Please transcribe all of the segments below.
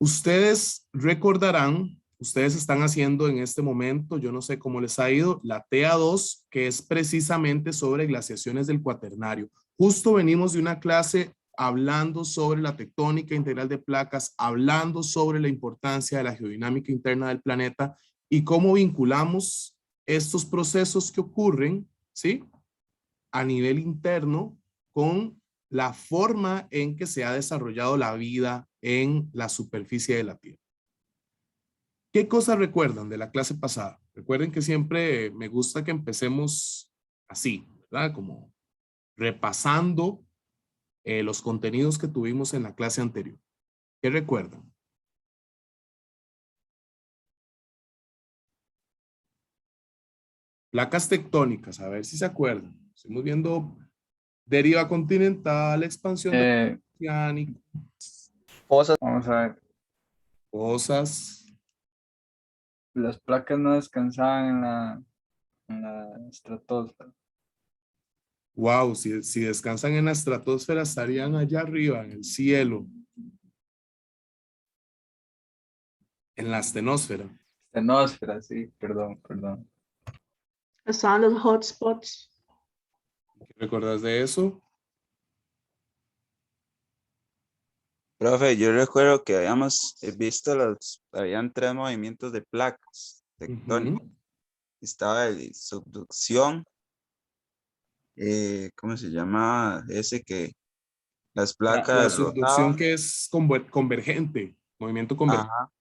Ustedes recordarán, ustedes están haciendo en este momento, yo no sé cómo les ha ido, la TA2, que es precisamente sobre glaciaciones del Cuaternario. Justo venimos de una clase hablando sobre la tectónica integral de placas, hablando sobre la importancia de la geodinámica interna del planeta y cómo vinculamos estos procesos que ocurren, ¿sí?, a nivel interno con la forma en que se ha desarrollado la vida en la superficie de la Tierra. ¿Qué cosas recuerdan de la clase pasada? Recuerden que siempre me gusta que empecemos así, ¿verdad? Como repasando los contenidos que tuvimos en la clase anterior. ¿Qué recuerdan? Placas tectónicas, a ver si se acuerdan. Estamos viendo deriva continental, expansión del oceánico. Vamos a ver. Cosas. Las placas no descansaban en la estratosfera. Wow, si descansan en la estratosfera estarían allá arriba, en el cielo. En la astenosfera. Astenosfera, sí, perdón. Estaban los hotspots. ¿Qué recordás de eso? Profe, yo recuerdo que habíamos visto habían 3 movimientos de placas tectónicas. Ujú. Estaba el subducción, ¿cómo se llama? Ese que las La placas subducción rotaban. que es convergente, movimiento convergente. Ajá.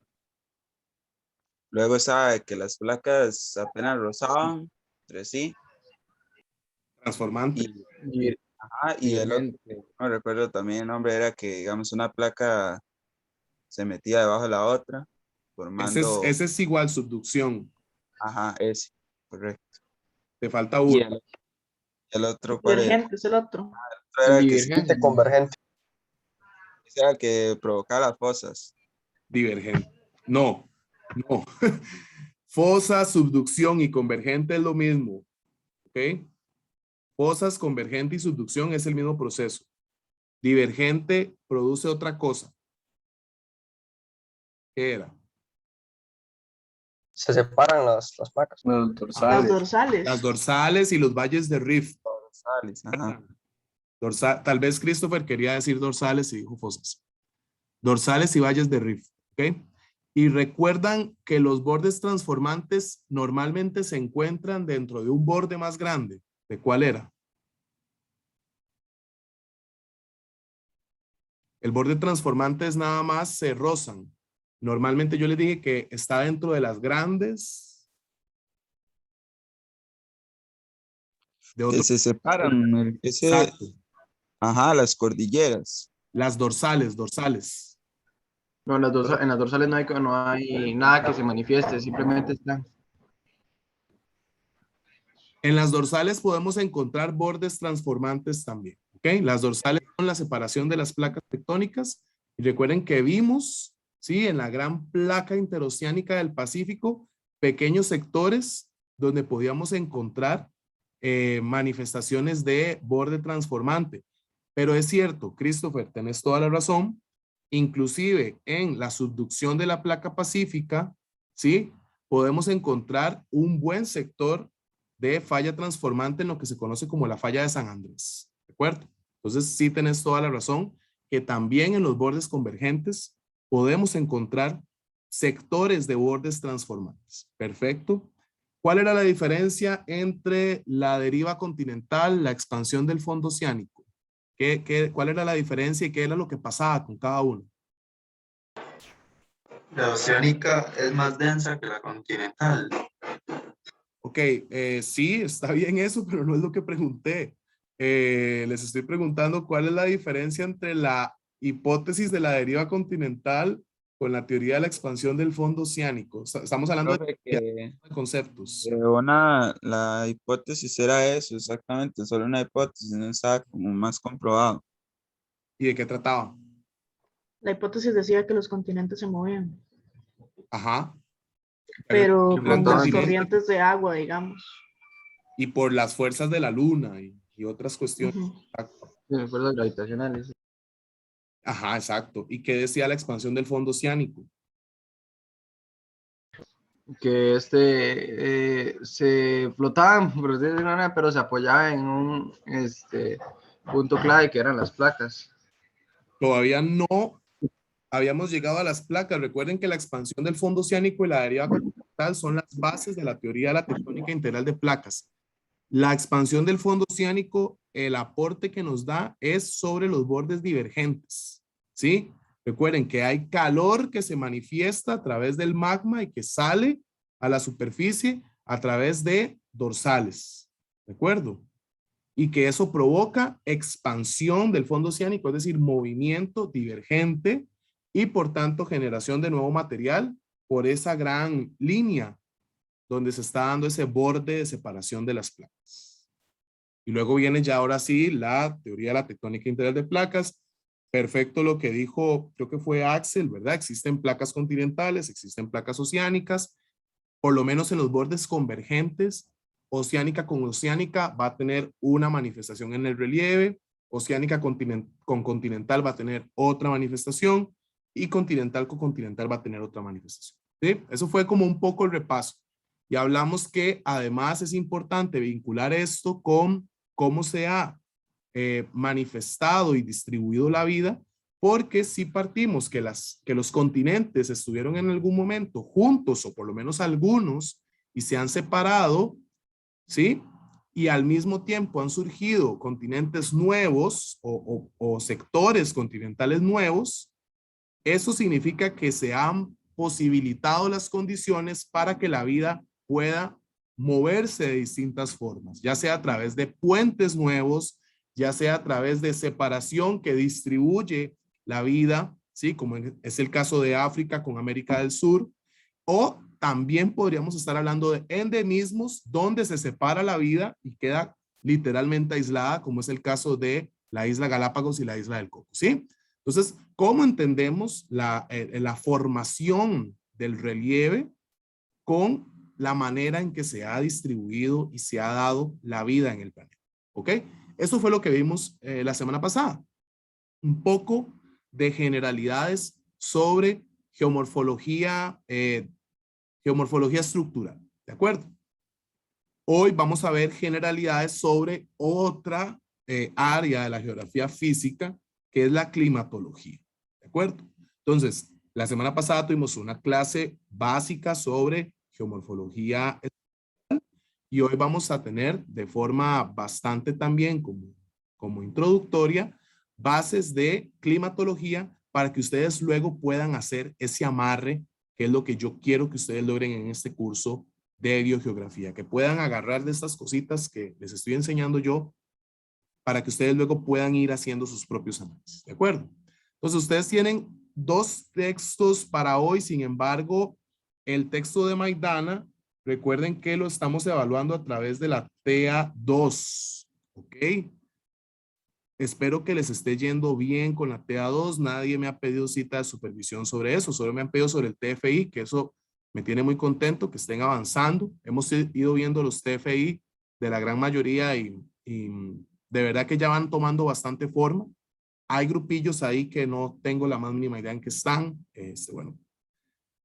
Luego estaba de que las placas apenas rozaban entre sí. Transformante. Y el otro, no recuerdo también el nombre, era que, digamos, una placa se metía debajo de la otra, formando. Ese es igual, subducción. Ajá, ese, correcto. Te falta Y uno. el otro, ¿cuál era? Divergente es el otro. Era el que Convergente. ese era el que provocaba las fosas. Divergente. No. Fosa, subducción y convergente es lo mismo. ¿Ok? Fosas, convergente y subducción es el mismo proceso. Divergente produce otra cosa. ¿Qué era? Se separan las placas. Los Las dorsales. dorsales. Las dorsales y los valles de rift. Dorsales, ajá. Tal vez Christopher quería decir dorsales y dijo fosas. Dorsales y valles de rift. ¿Ok? Y recuerdan que los bordes transformantes normalmente se encuentran dentro de un borde más grande. ¿De cuál era? El borde transformante es nada más se rozan. Normalmente yo les dije que está dentro de las grandes. De Que otro, se separan, exacto. ajá, las cordilleras. Las dorsales. No, en las dorsales no hay nada que se manifieste, simplemente están. En las dorsales podemos encontrar bordes transformantes también. ¿Ok? Las dorsales son la separación de las placas tectónicas. Y recuerden que vimos, ¿sí?, en la gran placa interoceánica del Pacífico, pequeños sectores donde podíamos encontrar manifestaciones de borde transformante. Pero es cierto, Christopher, tenés toda la razón. Inclusive en la subducción de la placa pacífica, ¿sí?, podemos encontrar un buen sector de falla transformante en lo que se conoce como la falla de San Andrés. ¿De acuerdo? Entonces sí tenés toda la razón que también en los bordes convergentes podemos encontrar sectores de bordes transformantes. Perfecto. ¿Cuál era la diferencia entre la deriva continental, la expansión del fondo oceánico? ¿Cuál era la diferencia y qué era lo que pasaba con cada uno? La oceánica es más densa que la continental. Ok, sí, está bien eso, pero no es lo que pregunté. Les estoy preguntando cuál es la diferencia entre la hipótesis de la deriva continental con la teoría de la expansión del fondo oceánico. Estamos hablando Profe, de conceptos. la hipótesis era eso, exactamente, solo una hipótesis, no estaba como más comprobado. ¿Y de qué trataba? La hipótesis decía que los continentes se movían, Ajá. pero Diferentes con las continentes corrientes de agua, digamos. y por las fuerzas de la luna y otras cuestiones. Ujú. Fuerzas gravitacionales. Ajá, exacto. ¿Y qué decía la expansión del fondo oceánico? Que se flotaban, por decirlo de una manera, pero se apoyaba en un punto clave que eran las placas. Todavía no habíamos llegado a las placas. Recuerden que la expansión del fondo oceánico y la deriva continental son las bases de la teoría de la tectónica integral de placas. La expansión del fondo oceánico, el aporte que nos da es sobre los bordes divergentes, ¿sí? Recuerden que hay calor que se manifiesta a través del magma y que sale a la superficie a través de dorsales, ¿de acuerdo? Y que eso provoca expansión del fondo oceánico, es decir, movimiento divergente y por tanto generación de nuevo material por esa gran línea donde se está dando ese borde de separación de las placas. Y luego viene ya ahora sí la teoría de la tectónica integral de placas. Perfecto lo que dijo, creo que fue Axel, ¿verdad? Existen placas continentales, existen placas oceánicas, por lo menos en los bordes convergentes. Oceánica con oceánica va a tener una manifestación en el relieve, oceánica con continental va a tener otra manifestación y continental con continental va a tener otra manifestación. ¿Sí? Eso fue como un poco el repaso. Y hablamos que además es importante vincular esto con cómo se ha manifestado y distribuido la vida, porque si partimos que los continentes estuvieron en algún momento juntos, o por lo menos algunos, y se han separado, ¿sí? Y al mismo tiempo han surgido continentes nuevos o sectores continentales nuevos, eso significa que se han posibilitado las condiciones para que la vida pueda moverse de distintas formas, ya sea a través de puentes nuevos, ya sea a través de separación que distribuye la vida, ¿sí? Como es el caso de África con América del Sur, o también podríamos estar hablando de endemismos donde se separa la vida y queda literalmente aislada, como es el caso de la isla Galápagos y la isla del Coco, ¿sí? Entonces, ¿cómo entendemos la formación del relieve con la manera en que se ha distribuido y se ha dado la vida en el planeta? ¿Ok? Eso fue lo que vimos la semana pasada. Un poco de generalidades sobre geomorfología, geomorfología estructural. ¿De acuerdo? Hoy vamos a ver generalidades sobre otra área de la geografía física, que es la climatología. ¿De acuerdo? Entonces, la semana pasada tuvimos una clase básica sobre geomorfología y hoy vamos a tener de forma bastante también como introductoria bases de climatología para que ustedes luego puedan hacer ese amarre, que es lo que yo quiero que ustedes logren en este curso de biogeografía, que puedan agarrar de estas cositas que les estoy enseñando yo para que ustedes luego puedan ir haciendo sus propios análisis. ¿De acuerdo? Entonces, ustedes tienen 2 textos para hoy. Sin embargo, el texto de Maidana, recuerden que lo estamos evaluando a través de la TA2. ¿Ok? Espero que les esté yendo bien con la TA2. Nadie me ha pedido cita de supervisión sobre eso. Solo me han pedido sobre el TFI, que eso me tiene muy contento, que estén avanzando. Hemos ido viendo los TFI de la gran mayoría y de verdad que ya van tomando bastante forma. Hay grupillos ahí que no tengo la más mínima idea en qué están. Bueno,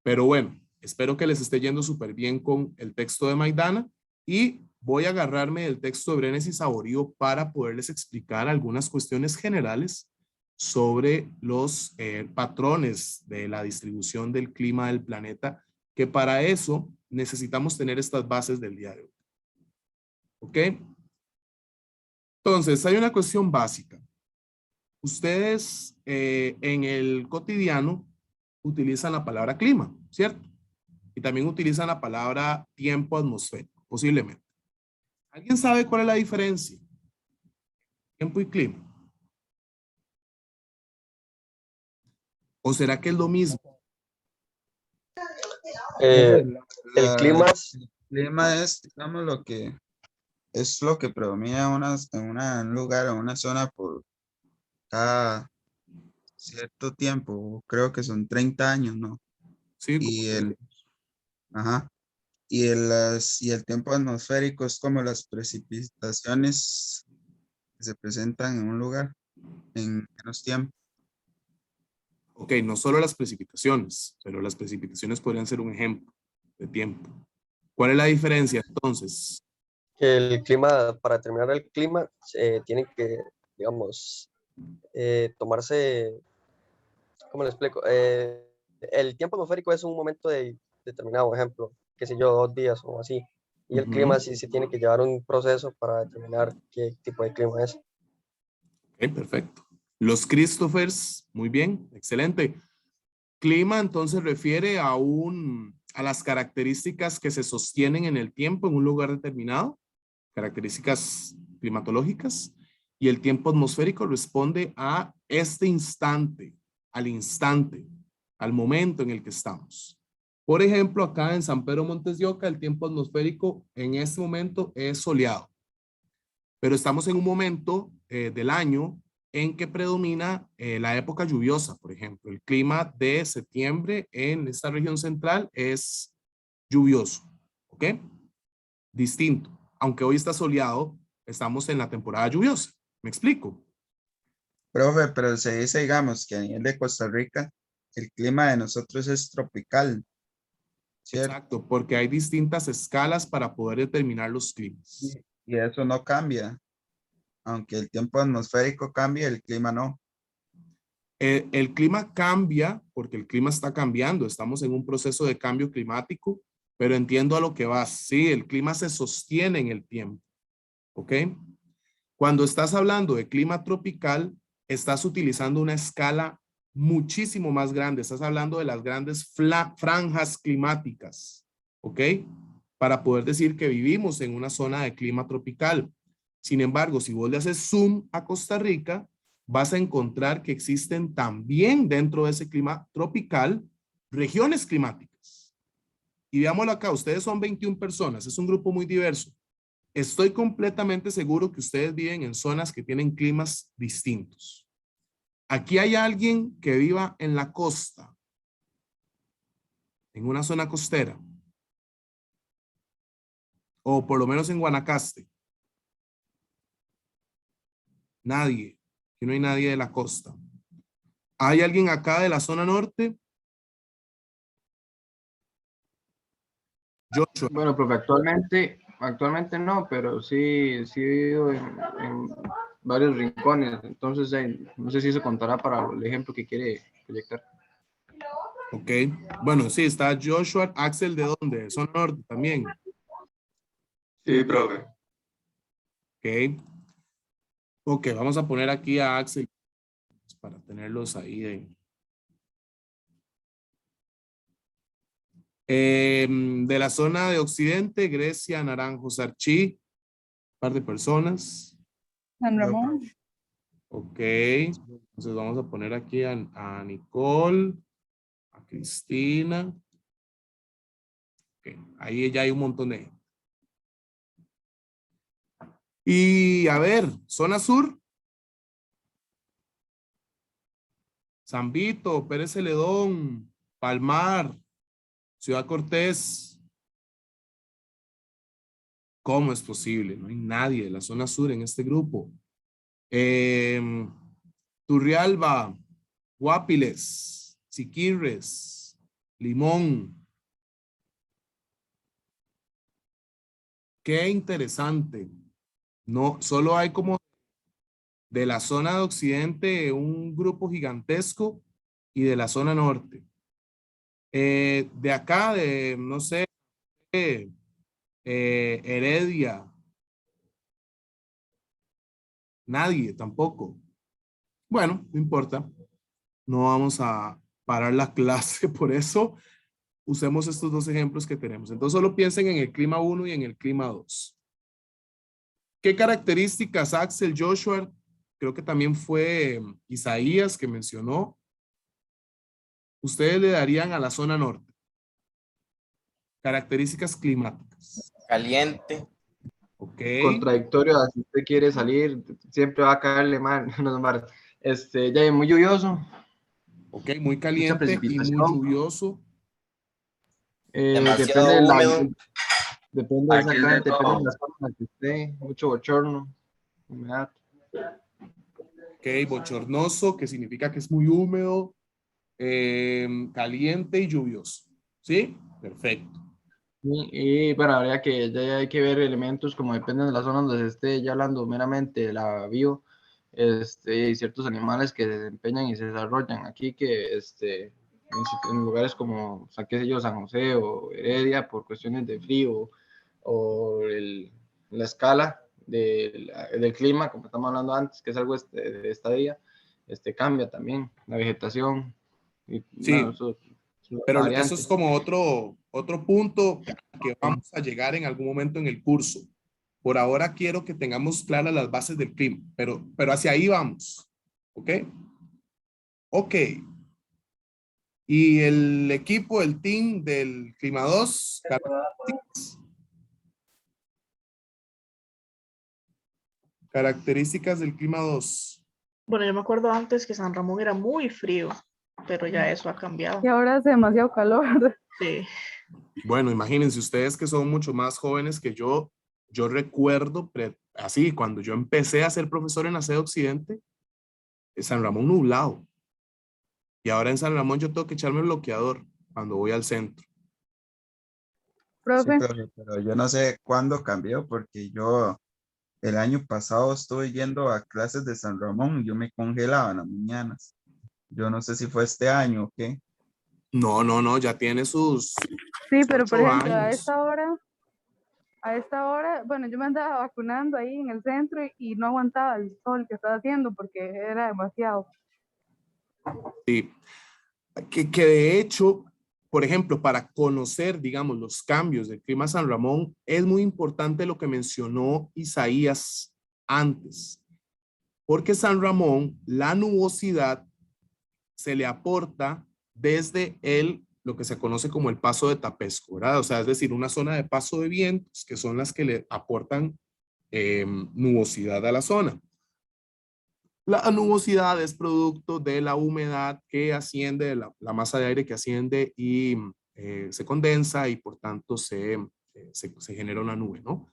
pero bueno, espero que les esté yendo súper bien con el texto de Maidana y voy a agarrarme del texto de Brenes y Saborío para poderles explicar algunas cuestiones generales sobre los patrones de la distribución del clima del planeta, que para eso necesitamos tener estas bases del día de hoy. ¿Ok? Entonces, hay una cuestión básica. Ustedes en el cotidiano utilizan la palabra clima, ¿cierto? Y también utilizan la palabra tiempo atmosférico, posiblemente. ¿Alguien sabe cuál es la diferencia? Tiempo y clima. ¿O será que es lo mismo? El clima El clima es, digamos, lo que predomina en un lugar o una zona por cada cierto tiempo. Creo que son 30 años, ¿no? Sí, Y ajá. Y el tiempo atmosférico es como las precipitaciones que se presentan en un lugar en menos tiempo. Ok, no solo las precipitaciones, pero las precipitaciones podrían ser un ejemplo de tiempo. ¿Cuál es la diferencia entonces? Que el clima, para determinar el clima, tiene que, digamos, tomarse, ¿cómo le explico? El tiempo atmosférico es un momento determinado, ejemplo, qué sé yo, 2 días o así. Y el clima sí se tiene que llevar un proceso para determinar qué tipo de clima es. Ok, perfecto. Los Christophers, muy bien, excelente. Clima entonces refiere a las características que se sostienen en el tiempo en un lugar determinado, características climatológicas, y el tiempo atmosférico responde a este instante, al momento en el que estamos. Por ejemplo, acá en San Pedro Montes de Oca, el tiempo atmosférico en este momento es soleado, pero estamos en un momento del año en que predomina la época lluviosa, por ejemplo. El clima de septiembre en esta región central es lluvioso, ¿ok? Distinto. Aunque hoy está soleado, estamos en la temporada lluviosa. ¿Me explico? Profe, pero se dice, digamos, que a nivel de Costa Rica, el clima de nosotros es tropical, ¿cierto? Exacto, porque hay distintas escalas para poder determinar los climas. Y eso no cambia. Aunque el tiempo atmosférico cambie, el clima no. El clima cambia porque el clima está cambiando. Estamos en un proceso de cambio climático, pero entiendo a lo que vas. Sí, el clima se sostiene en el tiempo. ¿Ok? Cuando estás hablando de clima tropical, estás utilizando una escala muchísimo más grande. Estás hablando de las grandes franjas climáticas. ¿Ok? Para poder decir que vivimos en una zona de clima tropical. Sin embargo, si vos le haces zoom a Costa Rica, vas a encontrar que existen también dentro de ese clima tropical regiones climáticas. Y veámoslo acá, ustedes son 21 personas, es un grupo muy diverso. Estoy completamente seguro que ustedes viven en zonas que tienen climas distintos. Aquí hay alguien que viva en la costa, en una zona costera, o por lo menos en Guanacaste. Nadie, aquí no hay nadie de la costa. ¿Hay alguien acá de la zona norte? Joshua. Bueno, profe, actualmente no, pero sí he vivido en varios rincones, entonces no sé si eso contará para el ejemplo que quiere proyectar. Ok, bueno, sí, está Joshua. Axel, ¿de dónde? Son norte también. Sí, profe. Ok. Ok, vamos a poner aquí a Axel para tenerlos ahí. De la zona de Occidente, Grecia, Naranjo, Sarchí, un par de personas. San Ramón. Ok, entonces vamos a poner aquí a Nicole, a Cristina. Ok, ahí ya hay un montón de gente. Y a ver, zona sur. San Vito, Pérez Celedón, Palmar, Ciudad Cortés. ¿Cómo es posible? No hay nadie de la zona sur en este grupo. Turrialba, Guapiles, Siquirres, Limón. Qué interesante. No, solo hay como de la zona de Occidente un grupo gigantesco y de la zona norte. De acá, no sé, Heredia, nadie tampoco. Bueno, no importa. No vamos a parar la clase por eso. Usemos estos dos ejemplos que tenemos. Entonces solo piensen en el clima 1 y en el clima 2. ¿Qué características Axel, Joshua, creo que también fue Isaías que mencionó, ustedes le darían a la zona norte? Características climáticas. Caliente. Ok. Contradictorio, si usted quiere salir, siempre va a caerle mal. Ya es muy lluvioso. Ok, muy Mucha caliente y muy precipitación. lluvioso. Demasiado húmedo. Depende Aquí es de exactamente, depende de todo. las formas en las que esté, mucho bochorno, humedad. Ok, bochornoso, que significa que es muy húmedo. caliente y lluvioso. ¿Sí? Perfecto. Y bueno, habría que, ya hay que ver elementos como dependen de la zona donde se esté ya hablando meramente de la bio, y ciertos animales que se desempeñan y se desarrollan aquí que en lugares como, o sea, qué sé yo, San José o Heredia por cuestiones de frío o la escala del clima, como estamos hablando antes, que es algo de estadía, cambia también la vegetación y bueno, Sí, eso es una pero eso variante. es como otro punto que vamos a llegar en algún momento en el curso. Por ahora quiero que tengamos claras las bases del clima, pero hacia ahí vamos. ¿Ok? Ok. Y el equipo, el team del Clima 2, características del Clima 2. Bueno, yo me acuerdo antes que San Ramón era muy frío, pero ya eso ha cambiado. Y ahora hace demasiado calor. Sí. Bueno, imagínense ustedes que son mucho más jóvenes que yo recuerdo así, cuando yo empecé a ser profesor en la sede Occidente, San Ramón nublado. Y ahora en San Ramón yo tengo que echarme el bloqueador cuando voy al centro. Sí, Profe, pero yo no sé cuándo cambió, porque yo el año pasado estuve yendo a clases de San Ramón y yo me congelaba en las mañanas. Yo no sé si fue este año o qué. No, ya tiene sus sí, pero por 8 ejemplo, años. a esta hora, bueno, yo me andaba vacunando ahí en el centro y no aguantaba el sol que estaba haciendo porque era demasiado. Sí, que de hecho, por ejemplo, para conocer, digamos, los cambios del clima San Ramón, es muy importante lo que mencionó Isaías antes, porque San Ramón, la nubosidad se le aporta desde lo que se conoce como el paso de Tapesco, ¿verdad? O sea, es decir, una zona de paso de vientos que son las que le aportan nubosidad a la zona. La nubosidad es producto de la humedad que asciende, de la masa de aire que asciende y se condensa y por tanto se genera una nube, ¿no?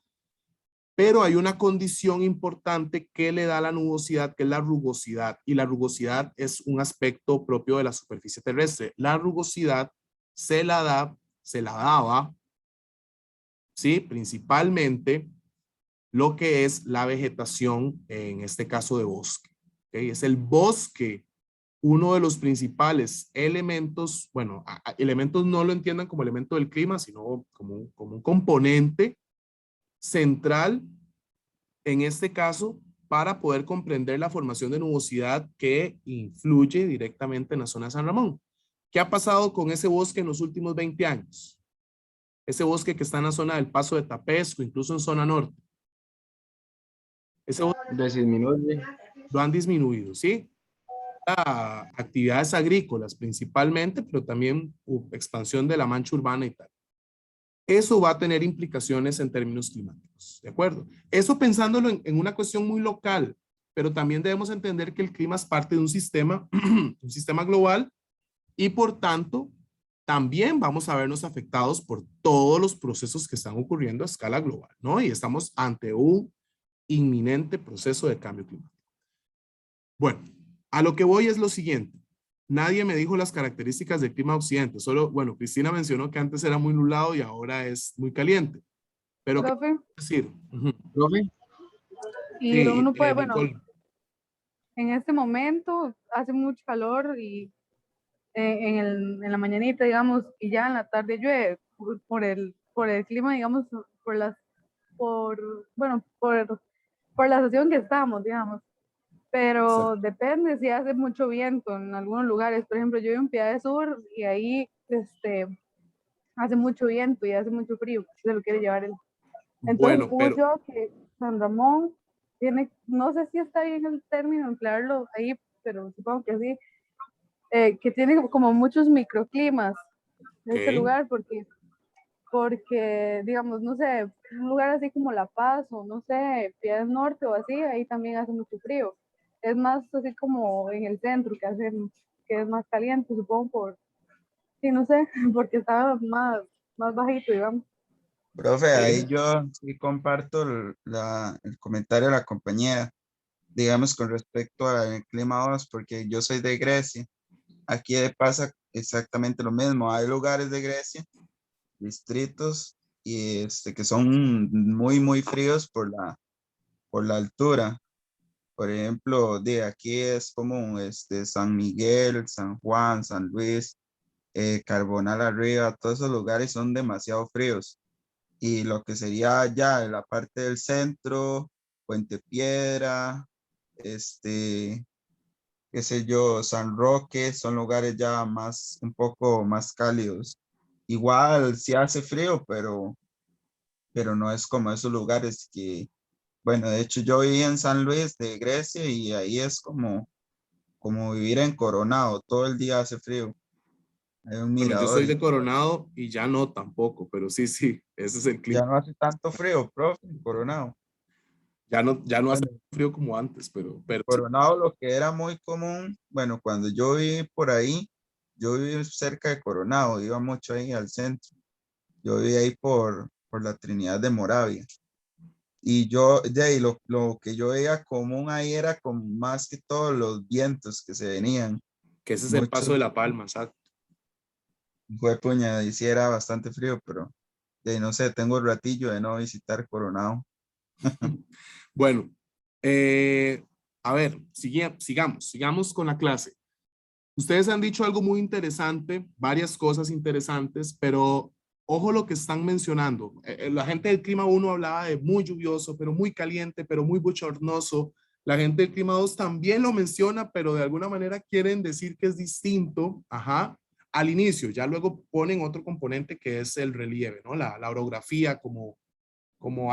Pero hay una condición importante que le da la nubosidad, que es la rugosidad. Y la rugosidad es un aspecto propio de la superficie terrestre. La rugosidad se la daba, ¿sí? Principalmente lo que es la vegetación, en este caso de bosque. ¿Okay? Es el bosque uno de los principales elementos, bueno, elementos no lo entiendan como elemento del clima, sino como un componente central, en este caso, para poder comprender la formación de nubosidad que influye directamente en la zona de San Ramón. ¿Qué ha pasado con ese bosque en los últimos 20 años? Ese bosque que está en la zona del Paso de Tapesco, incluso en zona norte. Ese bosque Disminuye. lo han disminuido, ¿sí? Actividades agrícolas principalmente, pero también expansión de la mancha urbana y tal. Eso va a tener implicaciones en términos climáticos, ¿de acuerdo? Eso pensándolo en una cuestión muy local, pero también debemos entender que el clima es parte de un sistema global y por tanto también vamos a vernos afectados por todos los procesos que están ocurriendo a escala global, ¿no? Y estamos ante un inminente proceso de cambio climático. Bueno, a lo que voy es lo siguiente. Nadie me dijo las características del clima occidente. Solo, bueno, Cristina mencionó que antes era muy nublado y ahora es muy caliente. Pero, ¿qué Profe, quiero decir? ¿Profe? y Sí, uno puede, bueno, Nicole. en este momento hace mucho calor y en la mañanita, digamos, y ya en la tarde llueve por el clima, digamos, bueno, por la estación que estamos, digamos. Pero Exacto. depende si hace mucho viento en algunos lugares. Por ejemplo, yo vivo en Piedad Sur y ahí hace mucho viento y hace mucho frío, si se lo quiere llevar él. Entonces, Bueno, supongo pero yo que San Ramón tiene, no sé si está bien el término emplearlo ahí, pero supongo que sí, que tiene como muchos microclimas de este ok, lugar, porque, digamos, no sé, un lugar así como La Paz o no sé, Piedras Norte o así, ahí también hace mucho frío. Es más así como en el centro que es más caliente, supongo sí, no sé, porque está más bajito, digamos. Profe, ahí ok. yo sí comparto el comentario de la compañera, digamos, con respecto al clima 2, porque yo soy de Grecia. aquí pasa exactamente lo mismo. Hay lugares de Grecia, distritos, y que son muy, muy fríos por la altura. Por ejemplo, de aquí es como San Miguel, San Juan, San Luis, Carbonal arriba, todos esos lugares son demasiado fríos. Y lo que sería ya la parte del centro, Puente Piedra, qué sé yo, San Roque, son lugares ya un poco más cálidos. Igual sí hace frío, pero no es como esos lugares que, bueno, de hecho yo viví en San Luis de Grecia y ahí es como vivir en Coronado, todo el día hace frío. Hay un Bueno, yo mirador soy de y Coronado y ya no tampoco, pero sí, sí, ese es el clima. ya no hace tanto frío, profe, en Coronado. Ya no hace Bueno, frío como antes, pero sí. Coronado lo que era muy común, bueno, cuando yo viví por ahí, yo viví cerca de Coronado, iba mucho ahí al centro. Yo viví ahí por la Trinidad de Moravia. Y yo, de ahí, lo que yo veía común ahí era como más que todos los vientos que se venían. Que ese es el Mucho, paso de la palma, exacto. fue puña, y sí era bastante frío, pero de ahí, no sé, tengo el ratillo de no visitar Coronado. Bueno, a ver, sigamos con la clase. Ustedes han dicho algo muy interesante, varias cosas interesantes, pero ojo lo que están mencionando. La gente del clima 1 hablaba de muy lluvioso, pero muy caliente, pero muy bochornoso. La gente del clima 2 también lo menciona, pero de alguna manera quieren decir que es distinto, ajá, al inicio. Ya luego ponen otro componente que es el relieve, ¿no? La orografía como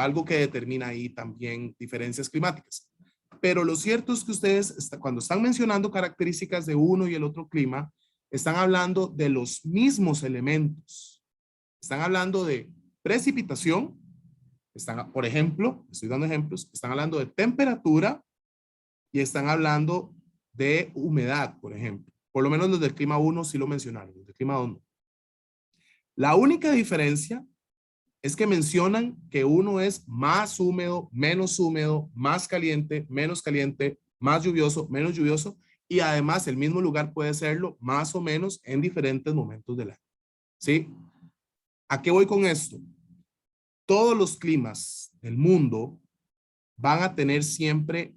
algo que determina ahí también diferencias climáticas. Pero lo cierto es que ustedes, cuando están mencionando características de uno y el otro clima, están hablando de los mismos elementos. Están hablando de precipitación, por ejemplo, estoy dando ejemplos, están hablando de temperatura y están hablando de humedad, por ejemplo. Por lo menos los del clima 1 sí lo mencionaron, los del clima 2 no. La única diferencia es que mencionan que uno es más húmedo, menos húmedo, más caliente, menos caliente, más lluvioso, menos lluvioso, y además el mismo lugar puede serlo más o menos en diferentes momentos del año. ¿Sí? ¿A qué voy con esto? Todos los climas del mundo van a tener siempre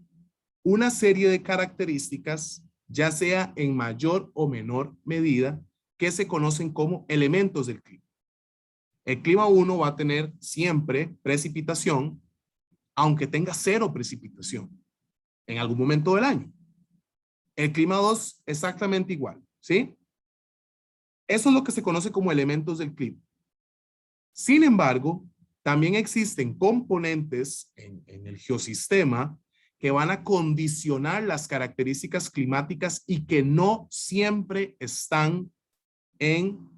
una serie de características, ya sea en mayor o menor medida, que se conocen como elementos del clima. El clima 1 va a tener siempre precipitación, aunque tenga cero precipitación en algún momento del año. El clima 2 exactamente igual, ¿sí? Eso es lo que se conoce como elementos del clima. Sin embargo, también existen componentes en el geosistema que van a condicionar las características climáticas y que no siempre están en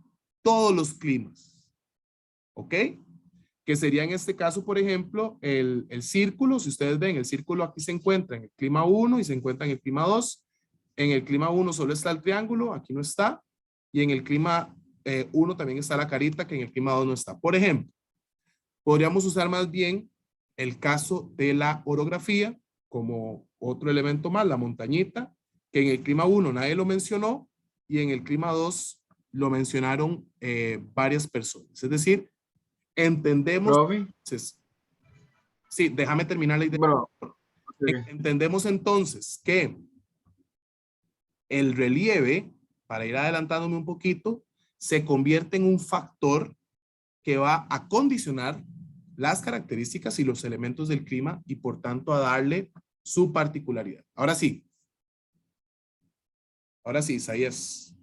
todos los climas. ¿Ok? Que sería en este caso, por ejemplo, el círculo. Si ustedes ven, el círculo aquí se encuentra en el clima 1 y se encuentra en el clima 2. En el clima 1 solo está el triángulo, aquí no está. Y en el clima 1 también está la carita, que en el clima 2 no está. Por ejemplo, podríamos usar más bien el caso de la orografía como otro elemento más, la montañita, que en el clima 1 nadie lo mencionó y en el clima 2 lo mencionaron varias personas. Es decir, entendemos, Profe, entonces, sí, déjame terminar la idea. bueno, ok. Entendemos entonces que el relieve, para ir adelantándome un poquito, se convierte en un factor que va a condicionar las características y los elementos del clima y por tanto a darle su particularidad. Ahora sí, Isaías,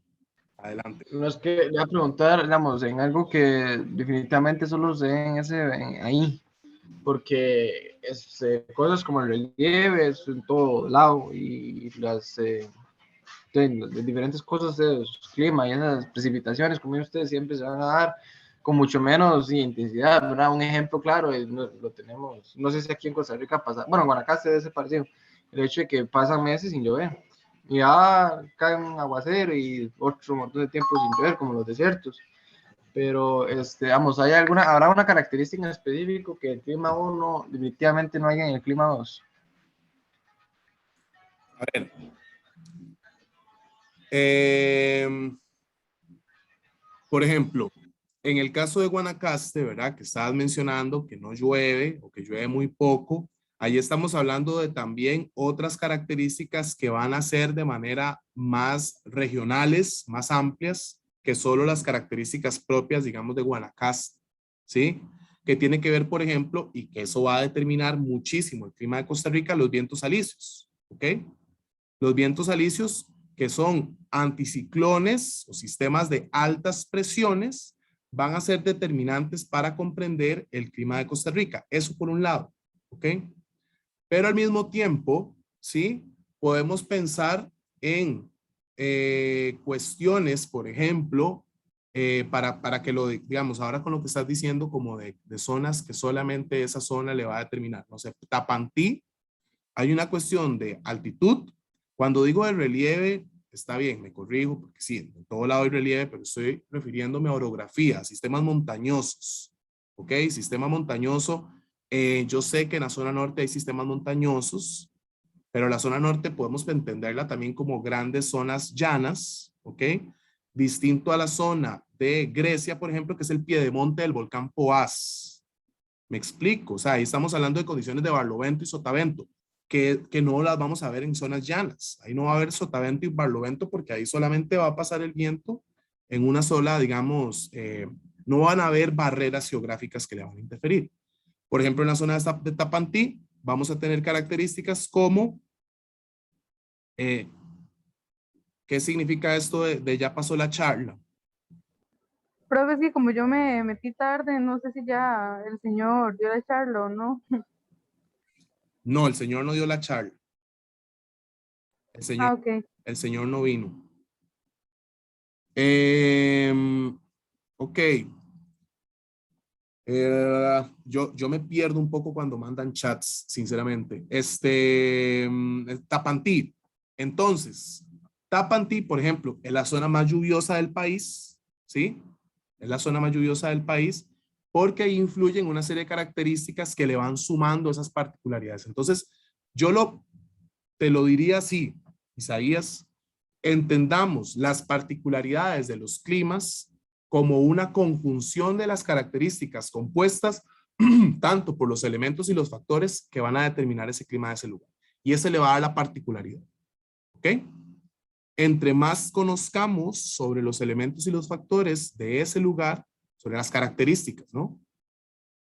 adelante. No es que le voy a preguntar, digamos, en algo que definitivamente solo se ve ahí, porque cosas como el relieve es en todo lado y las de diferentes cosas de clima y esas precipitaciones, como ustedes siempre se van a dar con mucho menos intensidad, ¿verdad? Un ejemplo claro, lo tenemos, no sé si aquí en Costa Rica pasa, bueno, en Guanacaste debe ser parecido, el hecho de que pasan meses sin llover, y ya cae un aguacero y otro montón de tiempo sin llover, como los desiertos. Pero, vamos, ¿habrá una característica en específico que el clima 1 definitivamente no hay en el clima 2? A ver, Por ejemplo, en el caso de Guanacaste, ¿verdad? Que estabas mencionando que no llueve o que llueve muy poco. Ahí estamos hablando de también otras características que van a ser de manera más regionales, más amplias, que solo las características propias, digamos, de Guanacaste, ¿sí? Que tiene que ver, por ejemplo, y que eso va a determinar muchísimo el clima de Costa Rica, los vientos alisios, ¿ok? Los vientos alisios, que son anticiclones o sistemas de altas presiones, van a ser determinantes para comprender el clima de Costa Rica. Eso por un lado, ¿ok? Pero al mismo tiempo, ¿sí? Podemos pensar en cuestiones, por ejemplo, para que lo, digamos, ahora con lo que estás diciendo, como de zonas que solamente esa zona le va a determinar. No sé, Tapantí, hay una cuestión de altitud. Cuando digo de relieve, está bien, me corrijo, porque sí, en todo lado hay relieve, pero estoy refiriéndome a orografía, sistemas montañosos, ¿ok? Sistema montañoso, yo sé que en la zona norte hay sistemas montañosos, pero la zona norte podemos entenderla también como grandes zonas llanas, ¿ok? Distinto a la zona de Grecia, por ejemplo, que es el piedemonte del volcán Poás. Me explico, o sea, ahí estamos hablando de condiciones de barlovento y sotavento, que no las vamos a ver en zonas llanas. Ahí no va a haber sotavento y barlovento porque ahí solamente va a pasar el viento en una sola, digamos, no van a haber barreras geográficas que le van a interferir. Por ejemplo, en la zona de Tapantí vamos a tener características como, ¿qué significa esto de ya pasó la charla? Profe, es que como yo me metí tarde, no sé si ya el señor dio la charla o no. No, el señor no dio la charla. Ah, ok. El señor no vino. Ok. Yo me pierdo un poco cuando mandan chats, sinceramente. Tapantí. Entonces, Tapantí, por ejemplo, es la zona más lluviosa del país, ¿sí? Es la zona más lluviosa del país porque ahí influyen una serie de características que le van sumando esas particularidades. Entonces, te lo diría así, Isaías, entendamos las particularidades de los climas como una conjunción de las características compuestas tanto por los elementos y los factores que van a determinar ese clima de ese lugar. Y ese le va a dar la particularidad. ¿Ok? Entre más conozcamos sobre los elementos y los factores de ese lugar, sobre las características, ¿no?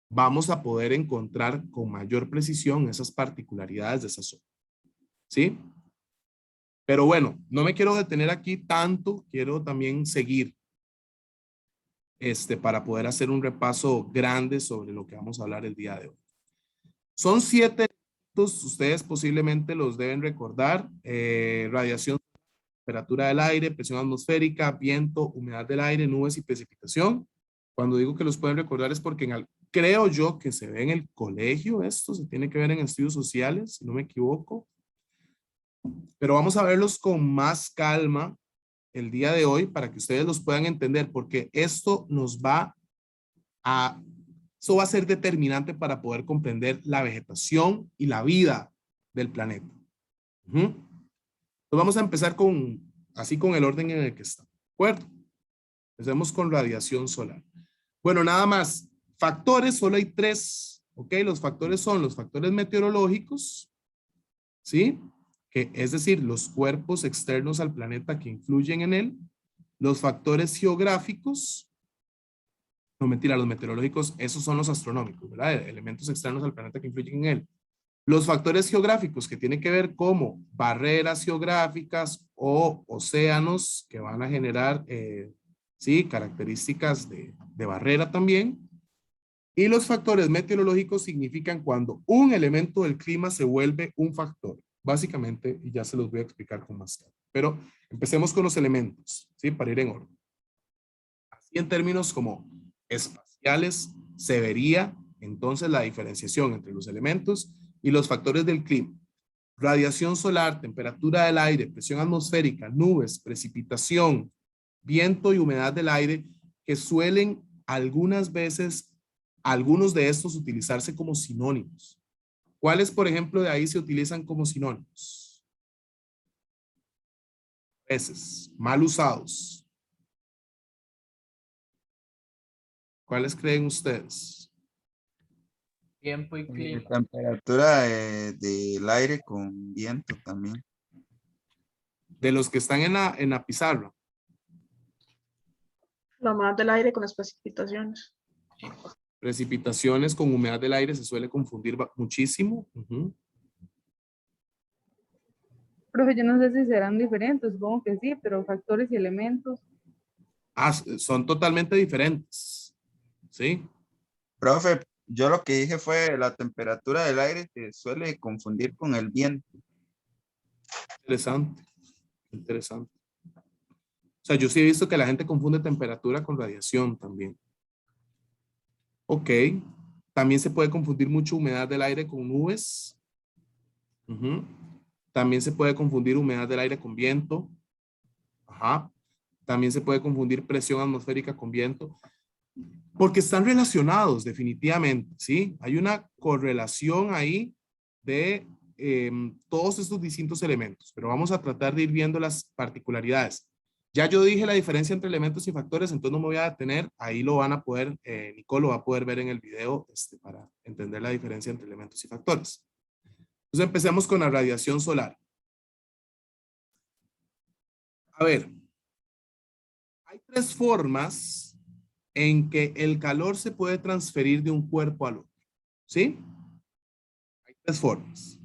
Vamos a poder encontrar con mayor precisión esas particularidades de esa zona. ¿Sí? Pero bueno, no me quiero detener aquí tanto, quiero también seguir para poder hacer un repaso grande sobre lo que vamos a hablar el día de hoy. Son 7 elementos, ustedes posiblemente los deben recordar: radiación, temperatura del aire, presión atmosférica, viento, humedad del aire, nubes y precipitación. Cuando digo que los pueden recordar es porque creo yo que se ve en el colegio esto, se tiene que ver en estudios sociales, si no me equivoco. Pero vamos a verlos con más calma el día de hoy para que ustedes los puedan entender, porque esto va a ser determinante para poder comprender la vegetación y la vida del planeta. Entonces vamos a empezar con el orden en el que está. ¿De acuerdo? Empecemos con radiación solar. Bueno, nada más. Factores, solo hay 3. ¿Ok? Los factores son los factores meteorológicos, ¿sí? Es decir, los cuerpos externos al planeta que influyen en él, los factores geográficos, no mentira, los meteorológicos, esos son los astronómicos, ¿verdad? Elementos externos al planeta que influyen en él. Los factores geográficos que tienen que ver como barreras geográficas o océanos que van a generar, sí, características de barrera también. Y los factores meteorológicos significan cuando un elemento del clima se vuelve un factor. Básicamente, y ya se los voy a explicar con más calma. Pero empecemos con los elementos, ¿sí? Para ir en orden. Así en términos como espaciales, se vería entonces la diferenciación entre los elementos y los factores del clima. Radiación solar, temperatura del aire, presión atmosférica, nubes, precipitación, viento y humedad del aire, que suelen algunas veces, algunos de estos utilizarse como sinónimos. ¿Cuáles, por ejemplo, de ahí se utilizan como sinónimos? veces, mal usados. ¿Cuáles creen ustedes? Tiempo y clima. Temperatura del aire con viento también. De los que están en la pizarra. La humedad del aire con las precipitaciones. Precipitaciones con humedad del aire se suele confundir muchísimo. Ujú. Profe, yo no sé si serán diferentes, supongo que sí, pero factores y elementos. Son totalmente diferentes. ¿Sí? Profe, yo lo que dije fue la temperatura del aire se suele confundir con el viento. Interesante. Interesante. O sea, yo sí he visto que la gente confunde temperatura con radiación también. Ok. También se puede confundir mucho humedad del aire con nubes. Ujú. También se puede confundir humedad del aire con viento. Ajá. También se puede confundir presión atmosférica con viento. Porque están relacionados definitivamente, ¿sí? Hay una correlación ahí de todos estos distintos elementos, pero vamos a tratar de ir viendo las particularidades. Ya yo dije la diferencia entre elementos y factores, entonces no me voy a detener. Ahí lo van a poder, Nicole lo va a poder ver en el video para entender la diferencia entre elementos y factores. Entonces empecemos con la radiación solar. A ver, hay tres formas en que el calor se puede transferir de un cuerpo al otro, ¿sí? Hay tres formas.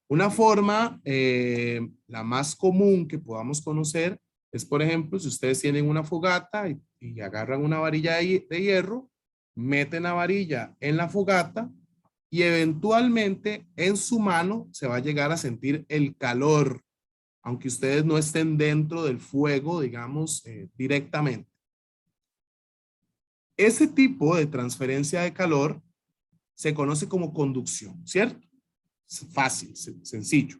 Una forma, la más común que podamos conocer, es, por ejemplo, si ustedes tienen una fogata y agarran una varilla de hierro, meten la varilla en la fogata y eventualmente en su mano se va a llegar a sentir el calor, aunque ustedes no estén dentro del fuego, digamos, directamente. Ese tipo de transferencia de calor se conoce como conducción, ¿cierto? Es fácil, sencillo.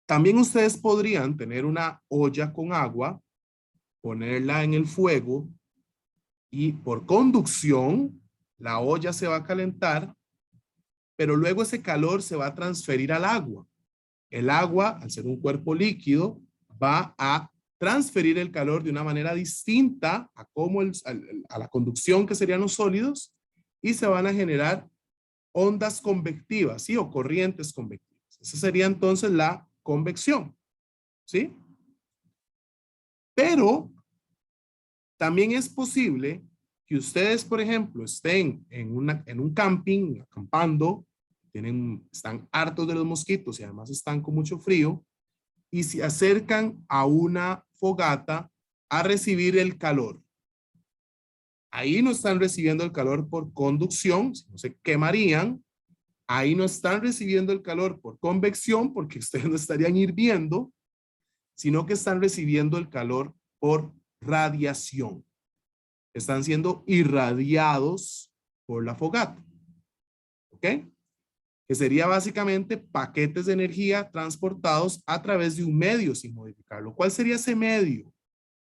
También ustedes podrían tener una olla con agua, ponerla en el fuego y por conducción la olla se va a calentar, pero luego ese calor se va a transferir al agua. El agua, al ser un cuerpo líquido, va a transferir el calor de una manera distinta a, a la conducción que serían los sólidos y se van a generar ondas convectivas, ¿sí? O corrientes convectivas. Esa sería entonces la convección, ¿sí? Pero también es posible que ustedes, por ejemplo, estén en un camping, acampando, están hartos de los mosquitos y además están con mucho frío y se acercan a una fogata a recibir el calor. Ahí no están recibiendo el calor por conducción, sino se quemarían. Ahí no están recibiendo el calor por convección porque ustedes no estarían hirviendo, sino que están recibiendo el calor por radiación. Están siendo irradiados por la fogata. ¿Ok? Que sería básicamente paquetes de energía transportados a través de un medio sin modificarlo. ¿Cuál sería ese medio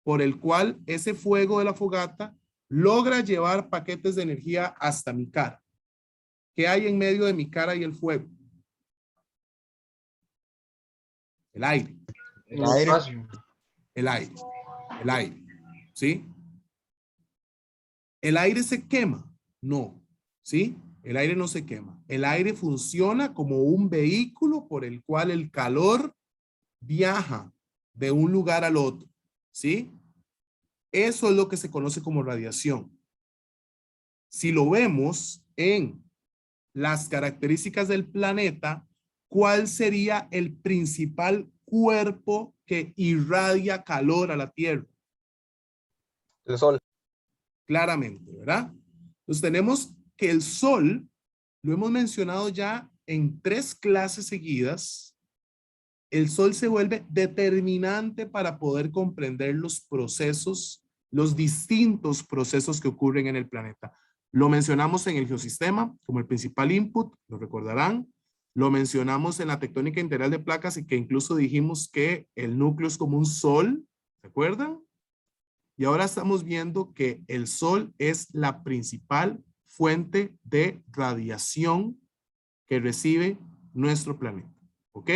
por el cual ese fuego de la fogata logra llevar paquetes de energía hasta mi cara? ¿Qué hay en medio de mi cara y el fuego? El aire. El espacio. El aire. El aire. ¿Sí? ¿El aire se quema? No. ¿Sí? El aire no se quema. El aire funciona como un vehículo por el cual el calor viaja de un lugar al otro. ¿Sí? Eso es lo que se conoce como radiación. Si lo vemos en las características del planeta, ¿cuál sería el principal cuerpo que irradia calor a la Tierra? El sol. Claramente, ¿verdad? Entonces tenemos que el sol, lo hemos mencionado ya en 3 clases seguidas, el sol se vuelve determinante para poder comprender los procesos, los distintos procesos que ocurren en el planeta. Lo mencionamos en el geosistema como el principal input, lo recordarán. Lo mencionamos en la tectónica integral de placas y que incluso dijimos que el núcleo es como un sol, ¿se acuerdan? Y ahora estamos viendo que el sol es la principal fuente de radiación que recibe nuestro planeta. ¿Ok?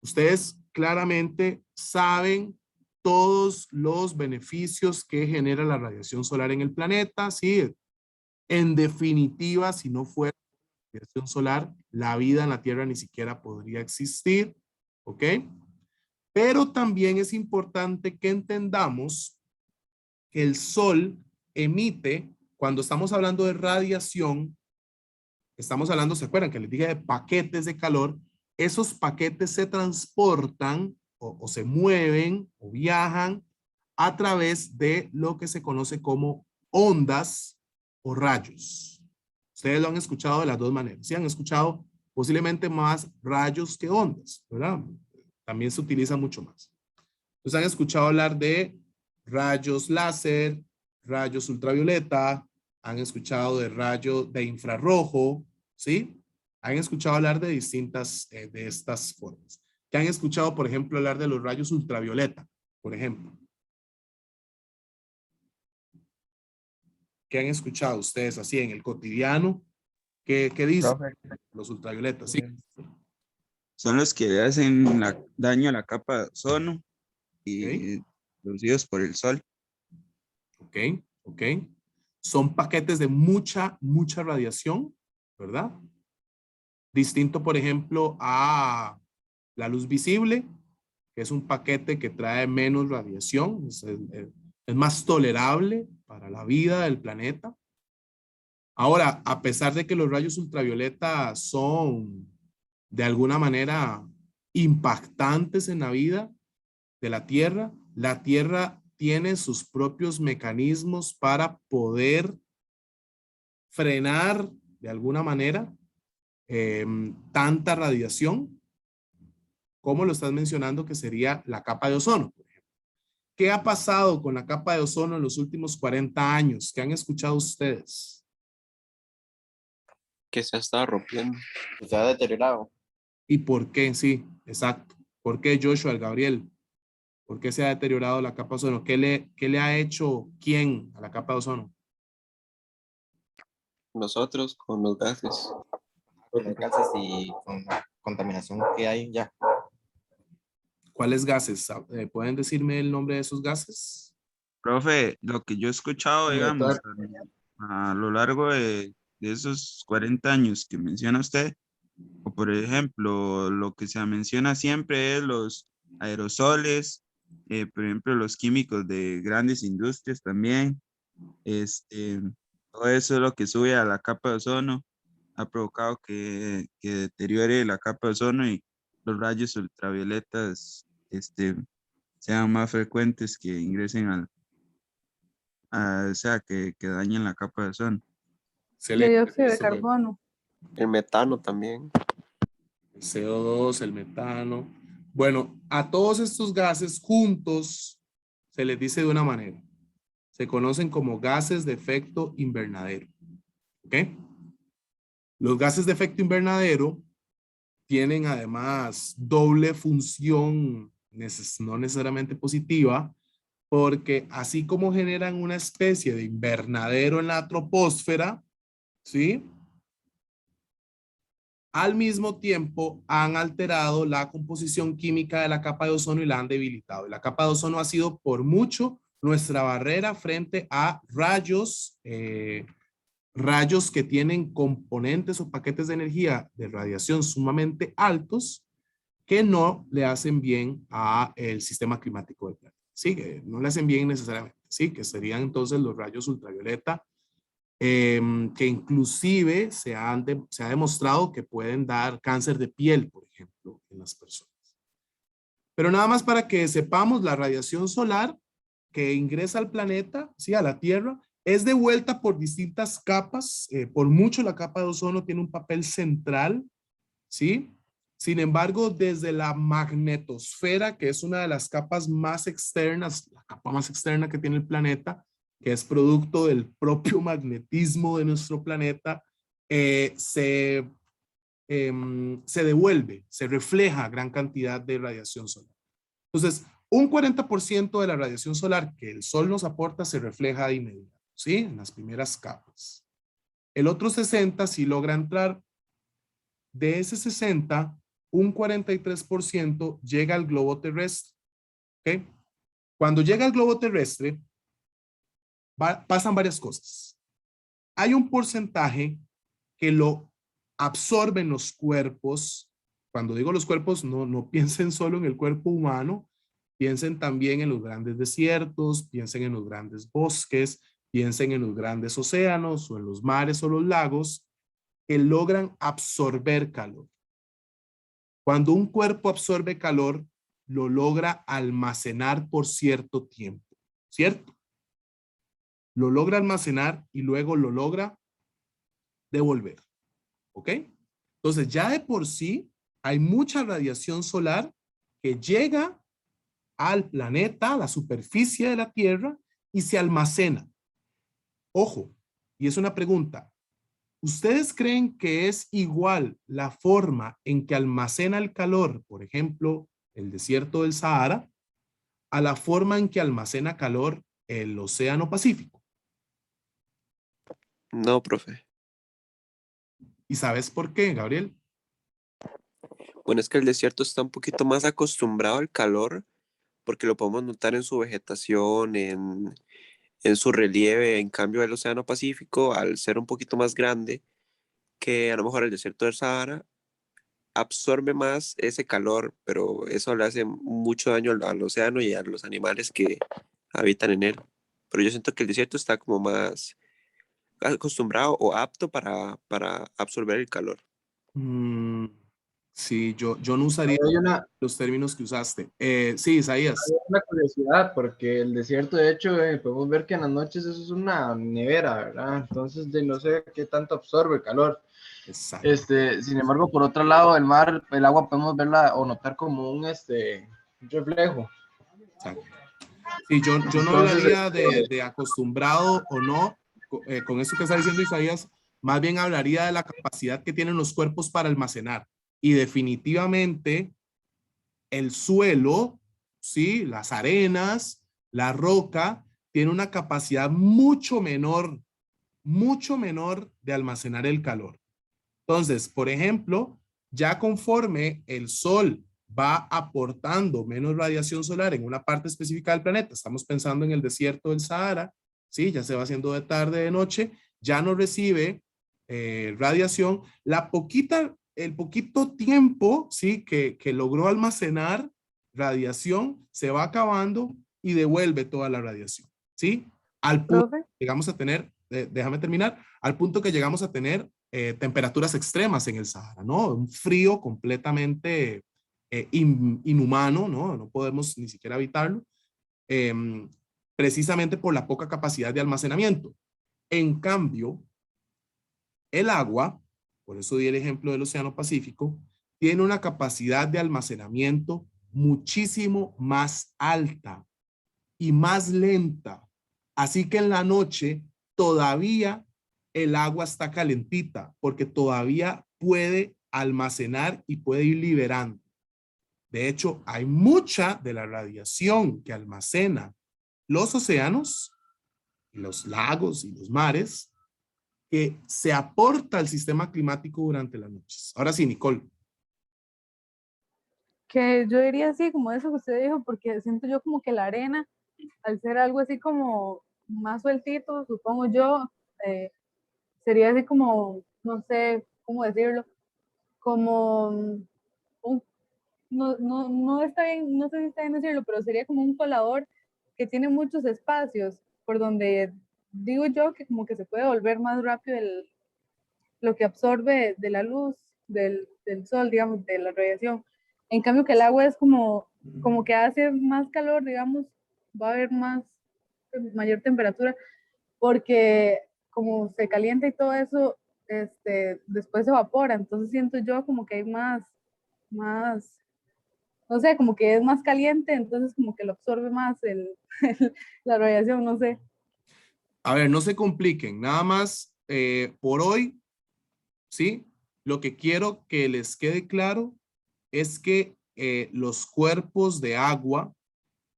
Ustedes claramente saben todos los beneficios que genera la radiación solar en el planeta. Sí, en definitiva, si no fuera la radiación solar, la vida en la Tierra ni siquiera podría existir. ¿Ok? Pero también es importante que entendamos que el Sol emite, cuando estamos hablando de radiación, estamos hablando, ¿se acuerdan que les dije de paquetes de calor? Esos paquetes se transportan o se mueven o viajan a través de lo que se conoce como ondas o rayos. Ustedes lo han escuchado de las dos maneras. Sí, han escuchado posiblemente más rayos que ondas, ¿verdad? También se utiliza mucho más. Entonces han escuchado hablar de rayos láser, rayos ultravioleta, han escuchado de rayos de infrarrojo, ¿sí? Han escuchado hablar de distintas de estas formas. ¿Qué han escuchado, por ejemplo, hablar de los rayos ultravioleta, por ejemplo? ¿Qué han escuchado ustedes así en el cotidiano? ¿Qué dicen Profe, los ultravioletas? Sí. son los que hacen daño a la capa de ozono Ok, y producidos por el sol. ok, ok. Son paquetes de mucha radiación, ¿verdad? Distinto, por ejemplo, a la luz visible, que es un paquete que trae menos radiación, es más tolerable para la vida del planeta. Ahora, a pesar de que los rayos ultravioleta son de alguna manera impactantes en la vida de la Tierra tiene sus propios mecanismos para poder frenar de alguna manera tanta radiación, como lo estás mencionando, que sería la capa de ozono, por ejemplo. ¿Qué ha pasado con la capa de ozono en los últimos 40 años? ¿Qué han escuchado ustedes? Que se ha estado rompiendo, se ha deteriorado. ¿Y por qué? Sí, exacto. ¿Por qué, Joshua, el Gabriel? ¿Por qué se ha deteriorado la capa de ozono? ¿Qué le ha hecho quién a la capa de ozono? Nosotros con los gases. Con los gases y con la contaminación que hay ya. ¿Cuáles gases? ¿Pueden decirme el nombre de esos gases? Profe, lo que yo he escuchado, digamos, a lo largo de esos 40 años que menciona usted, o por ejemplo, lo que se menciona siempre es los aerosoles, por ejemplo, los químicos de grandes industrias también, todo eso es lo que sube a la capa de ozono, ha provocado que deteriore la capa de ozono y los rayos ultravioletas sean más frecuentes que ingresen o sea, que dañen la capa de ozono. De dióxido de carbono. El metano también. El CO2, el metano. Bueno, a todos estos gases juntos se les dice de una manera. Se conocen como gases de efecto invernadero. ¿Ok? Los gases de efecto invernadero tienen además doble función, no necesariamente positiva, porque así como generan una especie de invernadero en la troposfera, ¿sí? Al mismo tiempo han alterado la composición química de la capa de ozono y la han debilitado. La capa de ozono ha sido por mucho nuestra barrera frente a rayos, rayos que tienen componentes o paquetes de energía de radiación sumamente altos que no le hacen bien a el sistema climático del planeta. Sí, que no le hacen bien necesariamente. Sí, que serían entonces los rayos ultravioleta, que inclusive se ha demostrado que pueden dar cáncer de piel, por ejemplo, en las personas. Pero nada más para que sepamos, la radiación solar que ingresa al planeta, sí, a la Tierra, es devuelta por distintas capas. Por mucho la capa de ozono tiene un papel central, ¿sí? Sin embargo, desde la magnetosfera, que es una de las capas más externas, la capa más externa que tiene el planeta, que es producto del propio magnetismo de nuestro planeta, se devuelve, se refleja gran cantidad de radiación solar. Entonces, un 40% de la radiación solar que el Sol nos aporta se refleja de inmediato, ¿sí? En las primeras capas. El otro 60 sí logra entrar. De ese 60, un 43% llega al globo terrestre. ¿Ok? Cuando llega al globo terrestre, pasan varias cosas. Hay un porcentaje que lo absorben los cuerpos. Cuando digo los cuerpos, no piensen solo en el cuerpo humano, piensen también en los grandes desiertos, piensen en los grandes bosques, piensen en los grandes océanos o en los mares o los lagos que logran absorber calor. Cuando un cuerpo absorbe calor, lo logra almacenar por cierto tiempo, ¿cierto? Lo logra almacenar y luego lo logra devolver, ¿ok? Entonces ya de por sí hay mucha radiación solar que llega al planeta, a la superficie de la Tierra y se almacena. Ojo, y es una pregunta. ¿Ustedes creen que es igual la forma en que almacena el calor, por ejemplo, el desierto del Sahara, a la forma en que almacena calor el Océano Pacífico? No, profe. ¿Y sabes por qué, Gabriel? Bueno, es que el desierto está un poquito más acostumbrado al calor porque lo podemos notar en su vegetación, en su relieve. En cambio, el Océano Pacífico, al ser un poquito más grande que a lo mejor el desierto del Sahara, absorbe más ese calor, pero eso le hace mucho daño al océano y a los animales que habitan en él. Pero yo siento que el desierto está como más acostumbrado o apto para absorber el calor. Sí, yo no usaría Hay una, los términos que usaste. Sí, Isaías. hay una curiosidad, porque el desierto, de hecho, podemos ver que en las noches eso es una nevera, ¿verdad? Entonces, no sé qué tanto absorbe el calor. Exacto. Sin embargo, por otro lado, el mar, el agua podemos verla o notar como un reflejo. Exacto. Sí, yo no Entonces, hablaría de acostumbrado o no, con eso que está diciendo Isaías, más bien hablaría de la capacidad que tienen los cuerpos para almacenar. Y definitivamente el suelo, ¿sí? Las arenas, la roca, tiene una capacidad mucho menor de almacenar el calor. Entonces, por ejemplo, ya conforme el sol va aportando menos radiación solar en una parte específica del planeta, estamos pensando en el desierto del Sahara, ¿sí? Ya se va haciendo de tarde, de noche, ya no recibe radiación. El poquito tiempo, ¿sí? Que logró almacenar radiación se va acabando y devuelve toda la radiación, ¿sí? Al punto que llegamos a tener, déjame terminar, al punto que llegamos a tener temperaturas extremas en el Sahara, ¿no? Un frío completamente inhumano, ¿no? No podemos ni siquiera evitarlo, eh, precisamente por la poca capacidad de almacenamiento. En cambio, el agua, por eso di el ejemplo del Océano Pacífico, tiene una capacidad de almacenamiento muchísimo más alta y más lenta. Así que en la noche todavía el agua está calentita porque todavía puede almacenar y puede ir liberando. De hecho, hay mucha de la radiación que almacena los océanos, los lagos y los mares que se aporta al sistema climático durante las noches. Ahora sí, Nicole. Que yo diría así, como eso que usted dijo, porque siento yo como que la arena, al ser algo así como más sueltito, supongo yo, sería así como, no sé cómo decirlo, como no está bien, no sé si está bien decirlo, pero sería como un colador que tiene muchos espacios por donde digo yo que como que se puede volver más rápido lo que absorbe de la luz del sol, digamos, de la radiación. En cambio que el agua es como que hace más calor, digamos, va a haber mayor temperatura, porque como se calienta y todo eso, después se evapora. Entonces siento yo como que hay más, no sé, como que es más caliente, entonces como que lo absorbe más la radiación, no sé. A ver, no se compliquen, nada más por hoy, ¿sí? Lo que quiero que les quede claro es que los cuerpos de agua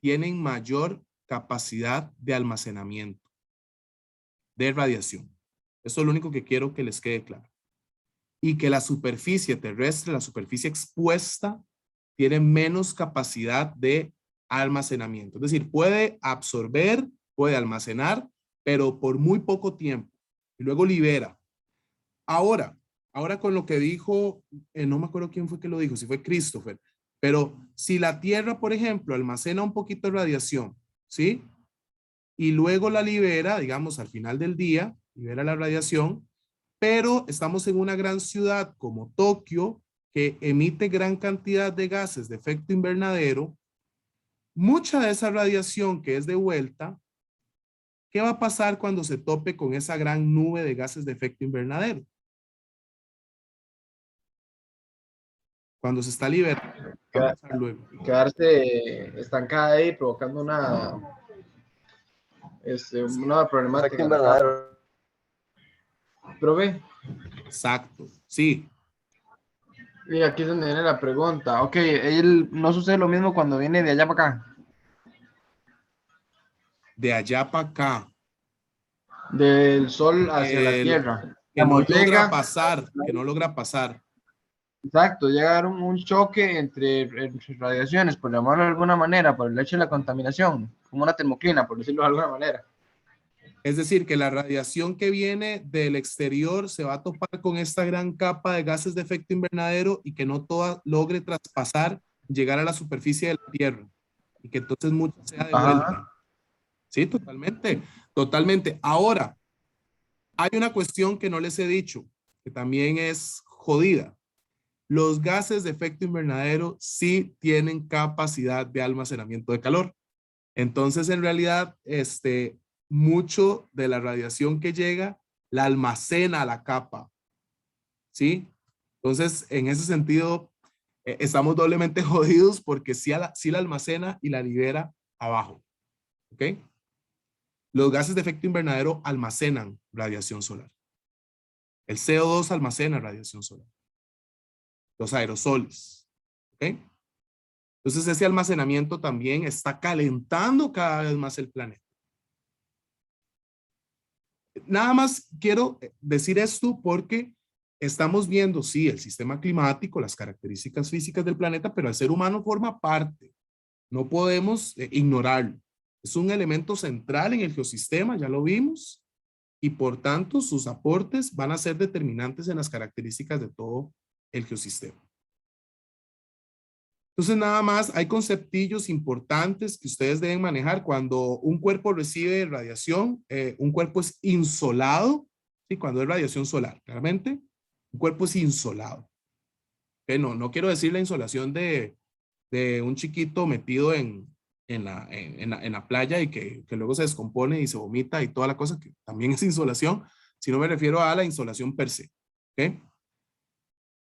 tienen mayor capacidad de almacenamiento de radiación. Eso es lo único que quiero que les quede claro. y que la superficie terrestre, la superficie expuesta, tiene menos capacidad de almacenamiento. Es decir, puede absorber, puede almacenar, pero por muy poco tiempo. Y luego libera. Ahora con lo que dijo, no me acuerdo quién fue que lo dijo, si fue Christopher, pero si la Tierra, por ejemplo, almacena un poquito de radiación, ¿sí? Y luego la libera, digamos, al final del día, libera la radiación, pero estamos en una gran ciudad como Tokio, que emite gran cantidad de gases de efecto invernadero. Mucha de esa radiación que es devuelta, ¿qué va a pasar cuando se tope con esa gran nube de gases de efecto invernadero? Cuando se está liberando. ¿Qué va a pasar luego? Quedarse estancada ahí, provocando una problemática. Efecto invernadero. Profe. Exacto, sí. Y aquí es donde viene la pregunta. Ok, no sucede lo mismo cuando viene de allá para acá. De allá para acá. Del sol hacia la tierra. Que no logra pasar, que no logra pasar. Exacto, llega un choque entre radiaciones, por llamarlo de alguna manera, por el hecho de la contaminación, como una termoclina, por decirlo de alguna manera. Es decir, que la radiación que viene del exterior se va a topar con esta gran capa de gases de efecto invernadero y que no toda logre traspasar, llegar a la superficie de la Tierra. Y que entonces mucho sea de vuelta. Sí, totalmente, totalmente. Ahora, hay una cuestión que no les he dicho, que también es jodida. Los gases de efecto invernadero sí tienen capacidad de almacenamiento de calor. Entonces, en realidad, mucho de la radiación que llega la almacena a la capa. ¿Sí? Entonces, en ese sentido, estamos doblemente jodidos porque sí la almacena y la libera abajo. ¿Ok? Los gases de efecto invernadero almacenan radiación solar. El CO2 almacena radiación solar. Los aerosoles. ¿Ok? Entonces ese almacenamiento también está calentando cada vez más el planeta. Nada más quiero decir esto porque estamos viendo, sí, el sistema climático, las características físicas del planeta, pero el ser humano forma parte. No podemos ignorarlo. Es un elemento central en el geosistema, ya lo vimos, y por tanto sus aportes van a ser determinantes en las características de todo el geosistema. Entonces nada más hay conceptillos importantes que ustedes deben manejar cuando un cuerpo recibe radiación. Un cuerpo es insolado, ¿sí? Cuando es radiación solar, claramente, un cuerpo es insolado. No quiero decir la insolación de un chiquito metido en la playa y que luego se descompone y se vomita y toda la cosa, que también es insolación, sino me refiero a la insolación per se. ¿Okay?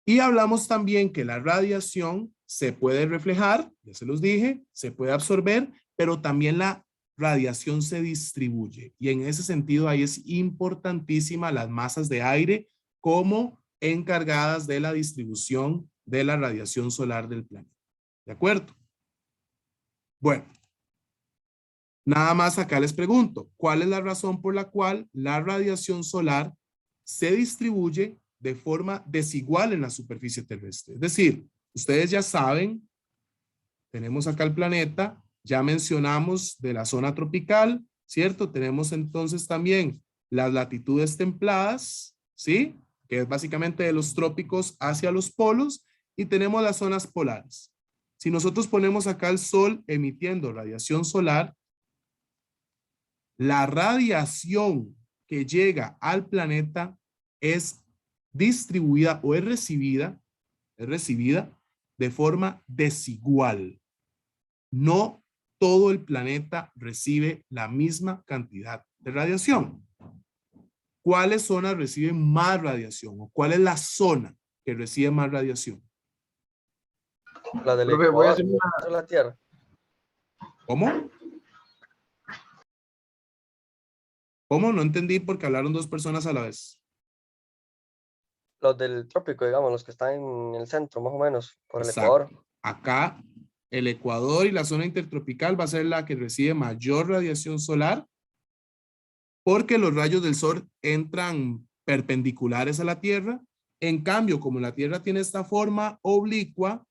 Y hablamos también que la radiación se puede reflejar, ya se los dije, se puede absorber, pero también la radiación se distribuye. Y en ese sentido ahí es importantísima las masas de aire como encargadas de la distribución de la radiación solar del planeta. ¿De acuerdo? Bueno, nada más acá les pregunto, ¿cuál es la razón por la cual la radiación solar se distribuye de forma desigual en la superficie terrestre? Es decir, ustedes ya saben, tenemos acá el planeta, ya mencionamos de la zona tropical, ¿cierto? Tenemos entonces también las latitudes templadas, ¿sí? Que es básicamente de los trópicos hacia los polos, y tenemos las zonas polares. Si nosotros ponemos acá el sol emitiendo radiación solar, la radiación que llega al planeta es distribuida o es recibida de forma desigual. No todo el planeta recibe la misma cantidad de radiación. ¿Cuáles zonas reciben más radiación? ¿O cuál es la zona que recibe más radiación? La del Profe, voy a hacer Ecuador, de la Tierra. ¿Cómo? ¿Cómo? No entendí porque hablaron dos personas a la vez. Los del trópico, digamos, los que están en el centro, más o menos, por el Exacto. Ecuador. Acá, el Ecuador y la zona intertropical va a ser la que recibe mayor radiación solar porque los rayos del sol entran perpendiculares a la Tierra En cambio, como la Tierra tiene esta forma oblicua,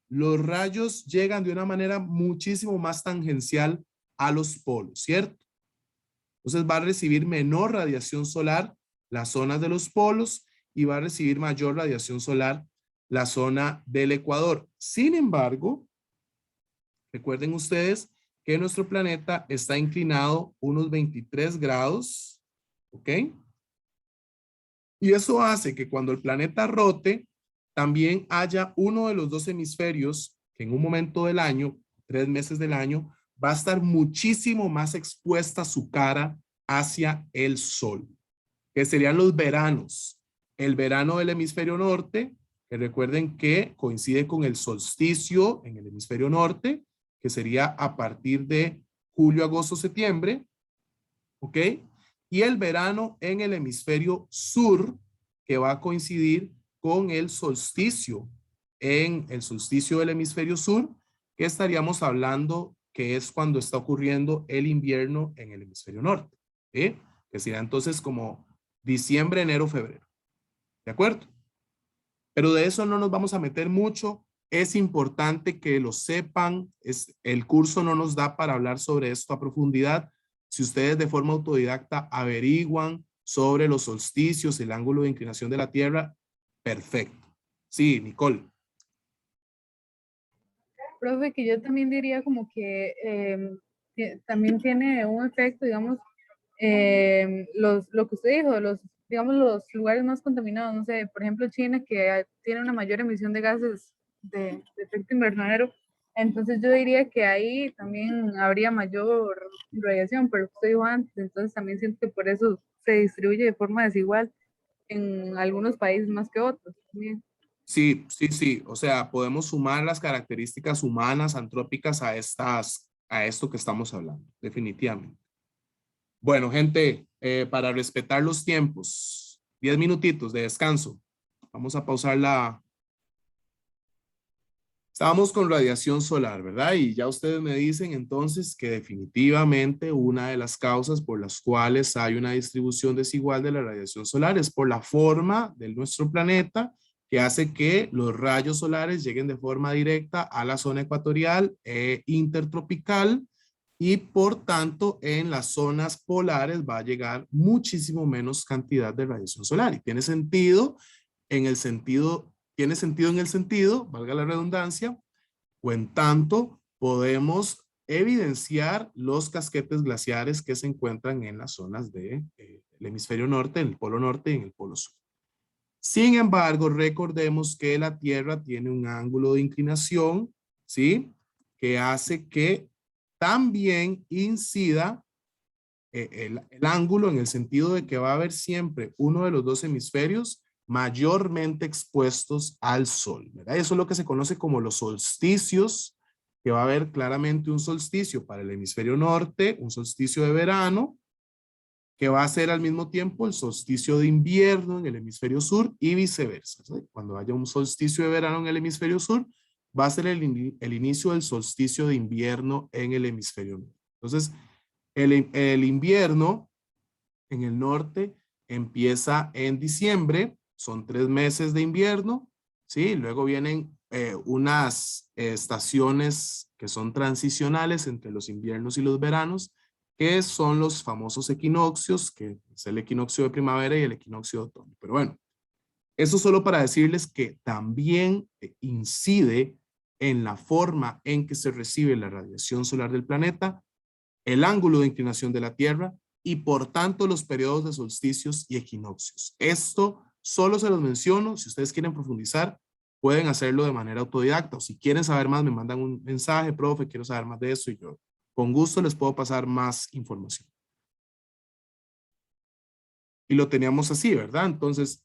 los rayos llegan de una manera muchísimo más tangencial a los polos, ¿cierto? Entonces va a recibir menor radiación solar las zonas de los polos y va a recibir mayor radiación solar la zona del ecuador. Sin embargo, recuerden ustedes que nuestro planeta está inclinado unos 23 grados, ¿ok? Y eso hace que cuando el planeta rote, también haya uno de los dos hemisferios que en un momento del año, 3 meses del año, va a estar muchísimo más expuesta su cara hacia el sol, que serían los veranos. El verano del hemisferio norte, que recuerden que coincide con el solsticio en el hemisferio norte, que sería a partir de julio, agosto, septiembre, ¿ok? Y el verano en el hemisferio sur, que va a coincidir con el solsticio. En el solsticio del hemisferio sur, que estaríamos hablando que es cuando está ocurriendo el invierno en el hemisferio norte, ¿sí? Que sería entonces como diciembre, enero, febrero. ¿De acuerdo? Pero de eso no nos vamos a meter mucho. Es importante que lo sepan. El curso no nos da para hablar sobre esto a profundidad. Si ustedes de forma autodidacta averiguan sobre los solsticios, el ángulo de inclinación de la Tierra, perfecto. Sí, Nicole. Profe, que yo también diría como que también tiene un efecto, digamos, lo que usted dijo, digamos, los lugares más contaminados, no sé, por ejemplo, China, que tiene una mayor emisión de gases de efecto invernadero, entonces yo diría que ahí también habría mayor radiación, pero usted dijo antes, entonces también siento que por eso se distribuye de forma desigual en algunos países más que otros también. Sí, sí, sí. O sea, podemos sumar las características humanas, antrópicas a esto que estamos hablando, definitivamente. Bueno, gente, para respetar los tiempos, 10 minutitos de descanso. Vamos a pausar Estábamos con radiación solar, ¿verdad? Y ya ustedes me dicen entonces que definitivamente una de las causas por las cuales hay una distribución desigual de la radiación solar es por la forma de nuestro planeta, que hace que los rayos solares lleguen de forma directa a la zona ecuatorial e intertropical, y por tanto en las zonas polares va a llegar muchísimo menos cantidad de radiación solar. Y tiene sentido en el sentido, valga la redundancia, o en tanto podemos evidenciar los casquetes glaciares que se encuentran en las zonas del hemisferio norte, en el polo norte y en el polo sur. Sin embargo, recordemos que la Tierra tiene un ángulo de inclinación, ¿sí? Que hace que también incida el ángulo en el sentido de que va a haber siempre uno de los dos hemisferios mayormente expuestos al sol, ¿verdad? Eso es lo que se conoce como los solsticios, que va a haber claramente un solsticio para el hemisferio norte, un solsticio de verano, que va a ser al mismo tiempo el solsticio de invierno en el hemisferio sur y viceversa, ¿sí? Cuando haya un solsticio de verano en el hemisferio sur, va a ser el inicio del solsticio de invierno en el hemisferio norte. Entonces, el invierno en el norte empieza en diciembre, son 3 meses de invierno, ¿sí? Luego vienen unas estaciones que son transicionales entre los inviernos y los veranos, que son los famosos equinoccios, que es el equinoccio de primavera y el equinoccio de otoño. Pero bueno, eso solo para decirles que también incide en la forma en que se recibe la radiación solar del planeta, el ángulo de inclinación de la Tierra y por tanto los periodos de solsticios y equinoccios. Esto solo se los menciono. Si ustedes quieren profundizar, pueden hacerlo de manera autodidacta, o si quieren saber más, me mandan un mensaje: profe, quiero saber más de eso, y yo con gusto les puedo pasar más información. Y lo teníamos así, ¿verdad? Entonces,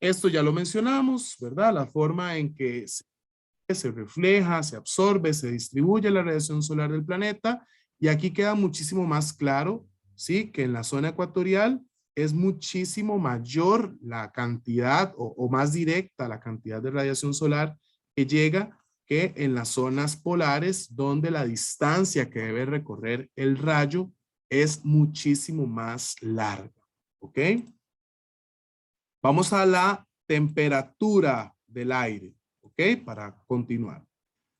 esto ya lo mencionamos, ¿verdad? La forma en que se refleja, se absorbe, se distribuye la radiación solar del planeta. Y aquí queda muchísimo más claro, ¿sí? Que en la zona ecuatorial es muchísimo mayor la cantidad o más directa la cantidad de radiación solar que llega que en las zonas polares, donde la distancia que debe recorrer el rayo es muchísimo más larga. ¿Ok? Vamos a la temperatura del aire, ¿ok? Para continuar.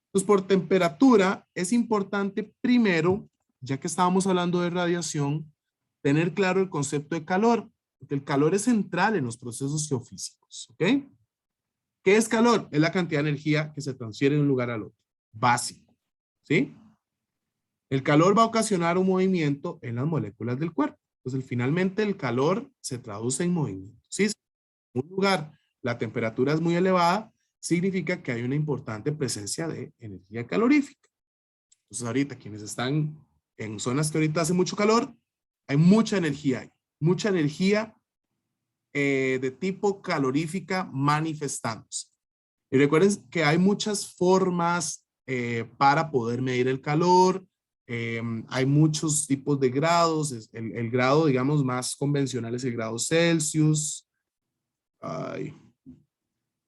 Entonces, por temperatura es importante primero, ya que estábamos hablando de radiación, tener claro el concepto de calor, porque el calor es central en los procesos geofísicos, ¿ok? ¿Qué es calor? Es la cantidad de energía que se transfiere de un lugar al otro, básico, ¿sí? El calor va a ocasionar un movimiento en las moléculas del cuerpo. Entonces, finalmente el calor se traduce en movimiento, ¿sí? Si en un lugar la temperatura es muy elevada, significa que hay una importante presencia de energía calorífica. Entonces, ahorita quienes están en zonas que ahorita hace mucho calor, hay mucha energía ahí, mucha energía de tipo calorífica manifestándose. Y recuerden que hay muchas formas para poder medir el calor. Hay muchos tipos de grados. El grado, digamos, más convencional es el grado Celsius.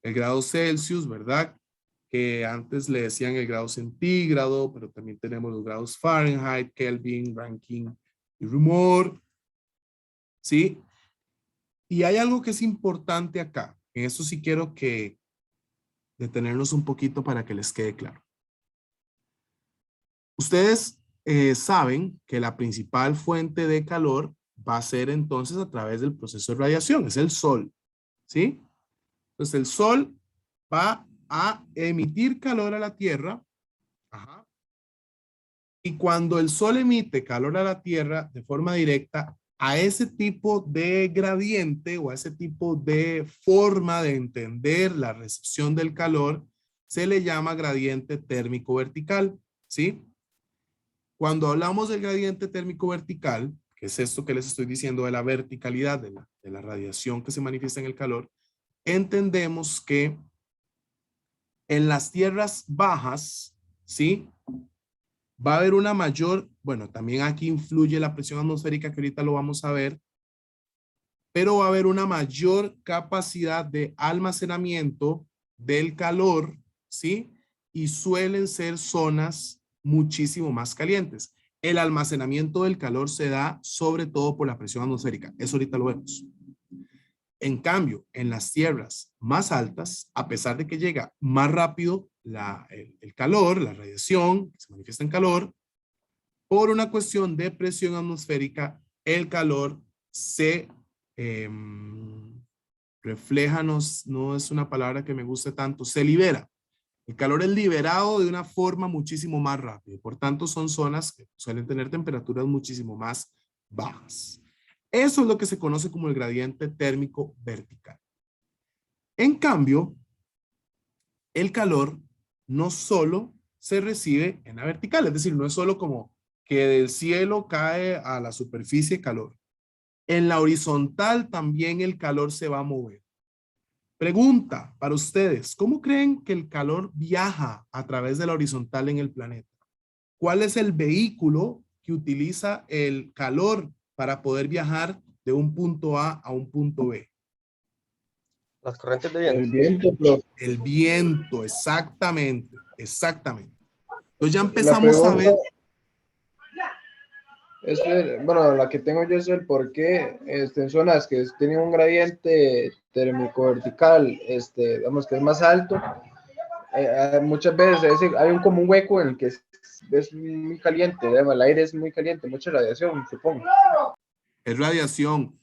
El grado Celsius, ¿verdad? Que antes le decían el grado centígrado, pero también tenemos los grados Fahrenheit, Kelvin, Rankine y Reaumur. ¿Sí? Y hay algo que es importante acá. En eso sí quiero que detenernos un poquito para que les quede claro. Ustedes saben que la principal fuente de calor va a ser entonces a través del proceso de radiación, es el sol, ¿sí? Entonces el sol va a emitir calor a la Tierra. Ajá. Y cuando el sol emite calor a la Tierra de forma directa, a ese tipo de gradiente o a ese tipo de forma de entender la recepción del calor se le llama gradiente térmico vertical, ¿sí? Cuando hablamos del gradiente térmico vertical, que es esto que les estoy diciendo de la verticalidad de la radiación que se manifiesta en el calor, entendemos que en las tierras bajas, ¿sí? Va a haber una mayor, bueno, también aquí influye la presión atmosférica que ahorita lo vamos a ver, pero va a haber una mayor capacidad de almacenamiento del calor, ¿sí? Y suelen ser zonas muchísimo más calientes. El almacenamiento del calor se da sobre todo por la presión atmosférica. Eso ahorita lo vemos. En cambio, en las tierras más altas, a pesar de que llega más rápido el calor, la radiación, que se manifiesta en calor, por una cuestión de presión atmosférica, el calor se refleja, no es una palabra que me guste tanto, se libera. El calor es liberado de una forma muchísimo más rápida. Por tanto, son zonas que suelen tener temperaturas muchísimo más bajas. Eso es lo que se conoce como el gradiente térmico vertical. En cambio, el calor no solo se recibe en la vertical, es decir, no es solo como que del cielo cae a la superficie calor. En la horizontal también el calor se va a mover. Pregunta para ustedes, ¿cómo creen que el calor viaja a través de la horizontal en el planeta? ¿Cuál es el vehículo que utiliza el calor para poder viajar de un punto A un punto B? Las corrientes de viento. El viento, profe. El viento, exactamente, exactamente. Entonces ya La empezamos a ver. Bueno, la que tengo yo es el por qué en zonas que tienen un gradiente térmico vertical, digamos que es más alto, muchas veces hay como un hueco en el que es muy caliente, digamos, el aire es muy caliente, mucha radiación, supongo. Es radiación.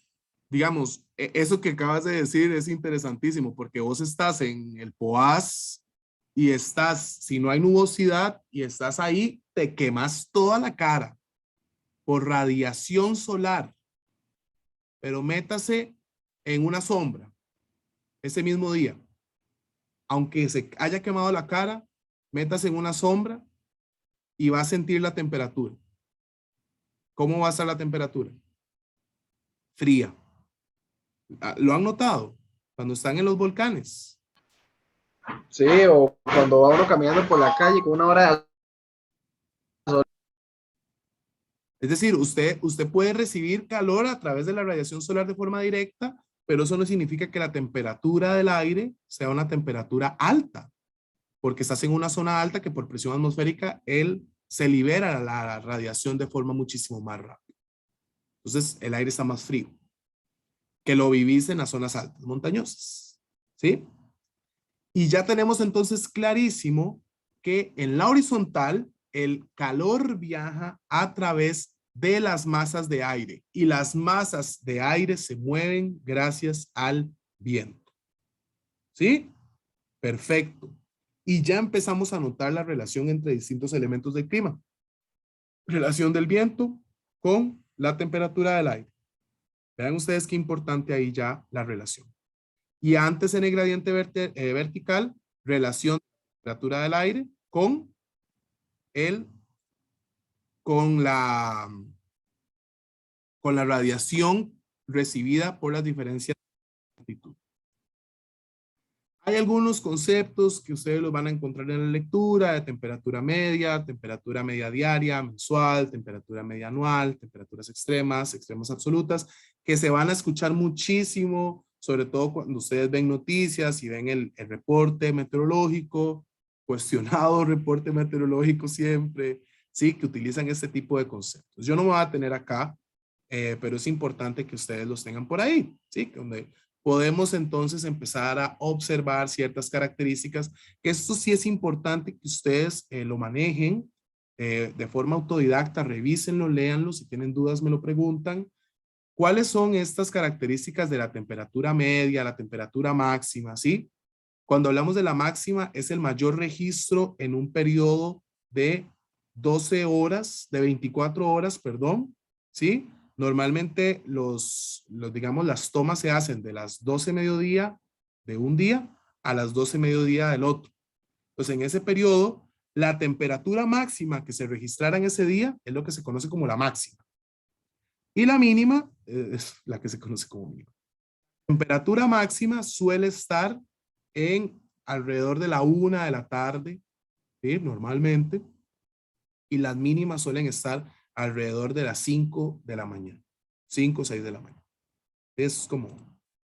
Digamos, eso que acabas de decir es interesantísimo porque vos estás en el Poás y estás, si no hay nubosidad y estás ahí, te quemas toda la cara por radiación solar, pero métase en una sombra ese mismo día. Aunque se haya quemado la cara, métase en una sombra y va a sentir la temperatura. ¿Cómo va a estar la temperatura? Fría. ¿Lo han notado? Cuando están en los volcanes. Sí, o cuando va uno caminando por la calle con una hora de... Es decir, usted puede recibir calor a través de la radiación solar de forma directa, pero eso no significa que la temperatura del aire sea una temperatura alta, porque estás en una zona alta que por presión atmosférica se libera la radiación de forma muchísimo más rápida. Entonces, el aire está más frío que lo vivís en las zonas altas, montañosas. ¿sí? Y ya tenemos entonces clarísimo que en la horizontal el calor viaja a través de las masas de aire y las masas de aire se mueven gracias al viento. ¿Sí? Perfecto. Y ya empezamos a notar la relación entre distintos elementos del clima. Relación del viento con la temperatura del aire. Vean ustedes qué importante ahí ya la relación. Y antes en el gradiente vertical, relación de la temperatura del aire con la radiación recibida por las diferencias de altitud. Hay algunos conceptos que ustedes los van a encontrar en la lectura de temperatura media diaria, mensual, temperatura media anual, temperaturas extremas, extremas absolutas, que se van a escuchar muchísimo, sobre todo cuando ustedes ven noticias y ven el reporte meteorológico, cuestionado reporte meteorológico siempre, ¿sí? Que utilizan este tipo de conceptos. Yo no me voy a tener acá, pero es importante que ustedes los tengan por ahí, ¿sí? Donde podemos entonces empezar a observar ciertas características, que esto sí es importante que ustedes lo manejen de forma autodidacta, revísenlo, léanlo, si tienen dudas me lo preguntan. ¿Cuáles son estas características de la temperatura media, la temperatura máxima, sí? Cuando hablamos de la máxima es el mayor registro en un periodo de 12 horas, de 24 horas, perdón, ¿sí? Normalmente digamos, las tomas se hacen de las 12 mediodía de un día a las 12 mediodía del otro. Entonces, en ese periodo, la temperatura máxima que se registrara en ese día es lo que se conoce como la máxima. Y la mínima es la que se conoce como mínima. Temperatura máxima suele estar en alrededor de la 1 de la tarde, ¿sí? Normalmente. Y las mínimas suelen estar alrededor de las 5 de la mañana, 5 o 6 de la mañana. Es como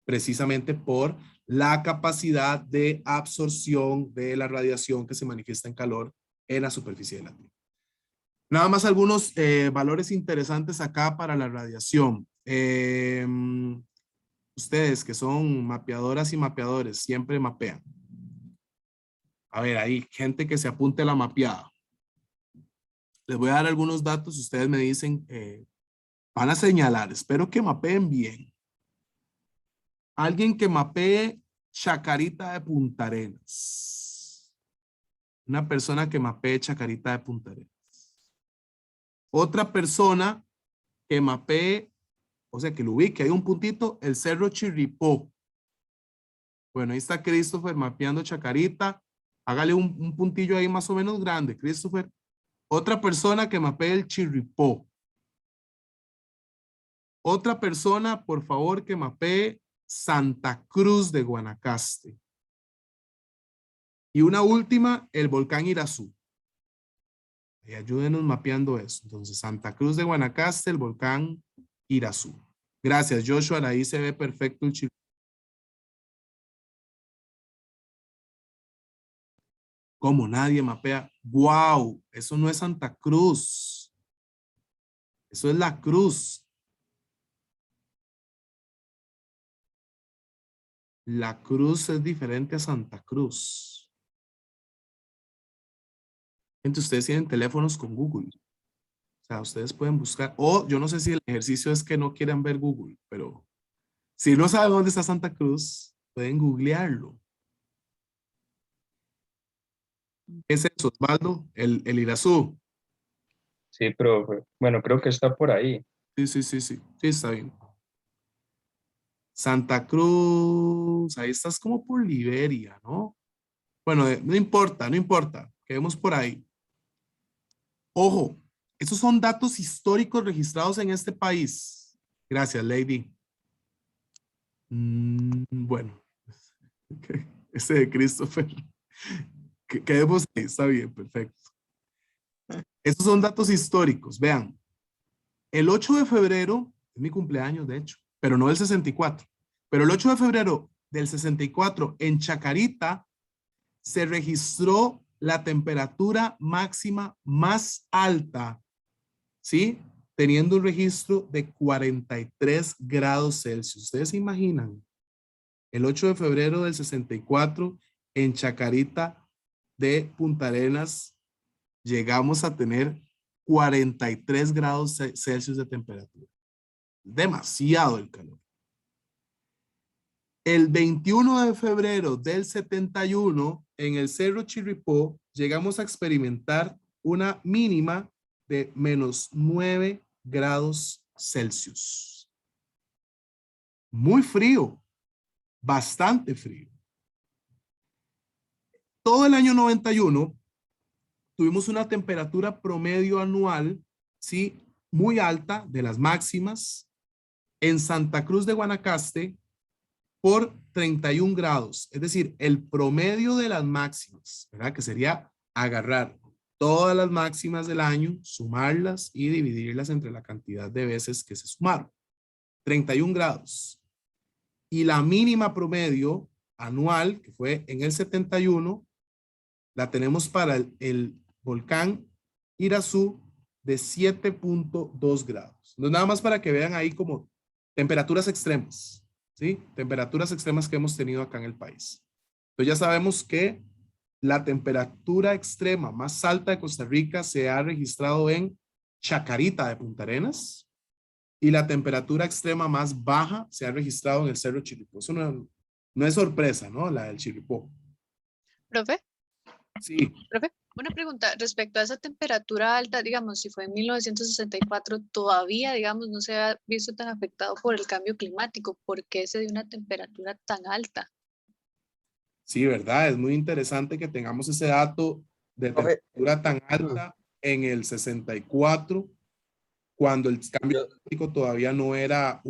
precisamente por la capacidad de absorción de la radiación que se manifiesta en calor en la superficie de la Tierra. Nada más algunos valores interesantes acá para la radiación. Ustedes que son mapeadoras y mapeadores, siempre mapean. A ver, hay gente que se apunte a la mapeada. Les voy a dar algunos datos, ustedes me dicen, van a señalar, espero que mapeen bien. Alguien que mapee Chacarita de Punta Arenas. Una persona que mapee Chacarita de Punta Arenas. Otra persona que mapee, o sea, que lo ubique, hay un puntito, el Cerro Chirripó. Bueno, ahí está Christopher mapeando Chacarita. Hágale un puntillo ahí más o menos grande, Christopher. Otra persona que mapee el Chirripó. Otra persona, por favor, que mapee Santa Cruz de Guanacaste. Y una última, el volcán Irazú. Y ayúdenos mapeando eso. Entonces, Santa Cruz de Guanacaste, el volcán Irazú. Gracias, Joshua. Ahí se ve perfecto el Chirripó. ¿Cómo nadie mapea? ¡Wow! Eso no es Santa Cruz. Eso es la cruz. La cruz es diferente a Santa Cruz. Entonces, ustedes tienen teléfonos con Google. O sea, ustedes pueden buscar. O yo no sé si el ejercicio es que no quieran ver Google, pero si no saben dónde está Santa Cruz, pueden googlearlo. ¿Qué es eso, Osvaldo? El Irazú. Sí, profe. Bueno, creo que está por ahí. Sí, está bien. Santa Cruz, ahí estás como por Liberia, ¿no? Bueno, no importa, quedemos por ahí. Ojo, estos son datos históricos registrados en este país. Gracias, Lady. Bueno, ese de Christopher. Quedemos ahí, está bien, perfecto. Estos son datos históricos, vean. El 8 de febrero, es mi cumpleaños de hecho, pero no del 64, pero el 8 de febrero del 64 en Chacarita se registró la temperatura máxima más alta, ¿sí? Teniendo un registro de 43 grados Celsius. ¿Ustedes se imaginan? el 8 de febrero del 64, en Chacarita de Punta Arenas, llegamos a tener 43 grados Celsius de temperatura. Demasiado el calor. El 21 de febrero del 71, en el Cerro Chirripó, llegamos a experimentar una mínima de -9 grados Celsius. Muy frío, bastante frío. Todo el año 91 tuvimos una temperatura promedio anual, ¿sí? Muy alta, de las máximas, en Santa Cruz de Guanacaste por 31 grados. Es decir, el promedio de las máximas, ¿verdad? Que sería agarrar todas las máximas del año, sumarlas y dividirlas entre la cantidad de veces que se sumaron. 31 grados. Y la mínima promedio anual, que fue en el 71, la tenemos para el volcán Irazú de 7.2 grados. No, nada más para que vean ahí como temperaturas extremas, ¿sí? Temperaturas extremas que hemos tenido acá en el país. Entonces ya sabemos que la temperatura extrema más alta de Costa Rica se ha registrado en Chacarita de Punta Arenas y la temperatura extrema más baja se ha registrado en el Cerro Chirripó. Eso no es sorpresa, ¿no? La del Chirripó. Profe, Sí. profe, una pregunta respecto a esa temperatura alta, digamos, si fue en 1964, todavía, digamos, no se ha visto tan afectado por el cambio climático. ¿Por qué se dio una temperatura tan alta? Sí, ¿verdad? Es muy interesante que tengamos ese dato de temperatura tan alta en el 64, cuando el cambio climático todavía no era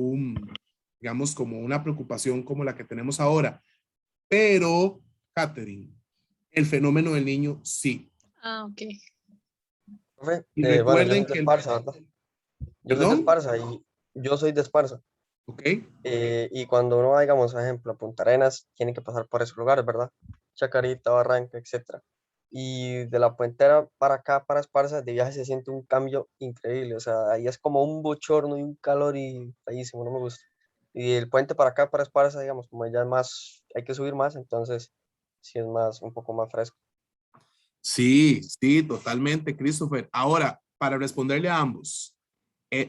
digamos, como una preocupación como la que tenemos ahora. Pero, Catherine, el fenómeno del niño sí. Ah, ok. Profe, Y bueno, yo soy recuerden de que Esparza, ¿verdad? Yo soy de Esparza y yo soy de Esparza. Ok. Y cuando uno va, digamos, por ejemplo, a Punta Arenas, tiene que pasar por esos lugares, ¿verdad? Chacarita, Barranca, etcétera. Y de la Puentera para acá, para Esparza, de viaje se siente un cambio increíble. O sea, ahí es como un bochorno y un calor y feísimo, no me gusta. Y el puente para acá, para Esparza, digamos, como ya es más, hay que subir más, entonces sí es más, un poco más fresco. Sí, sí, totalmente, Christopher. Ahora, para responderle a ambos,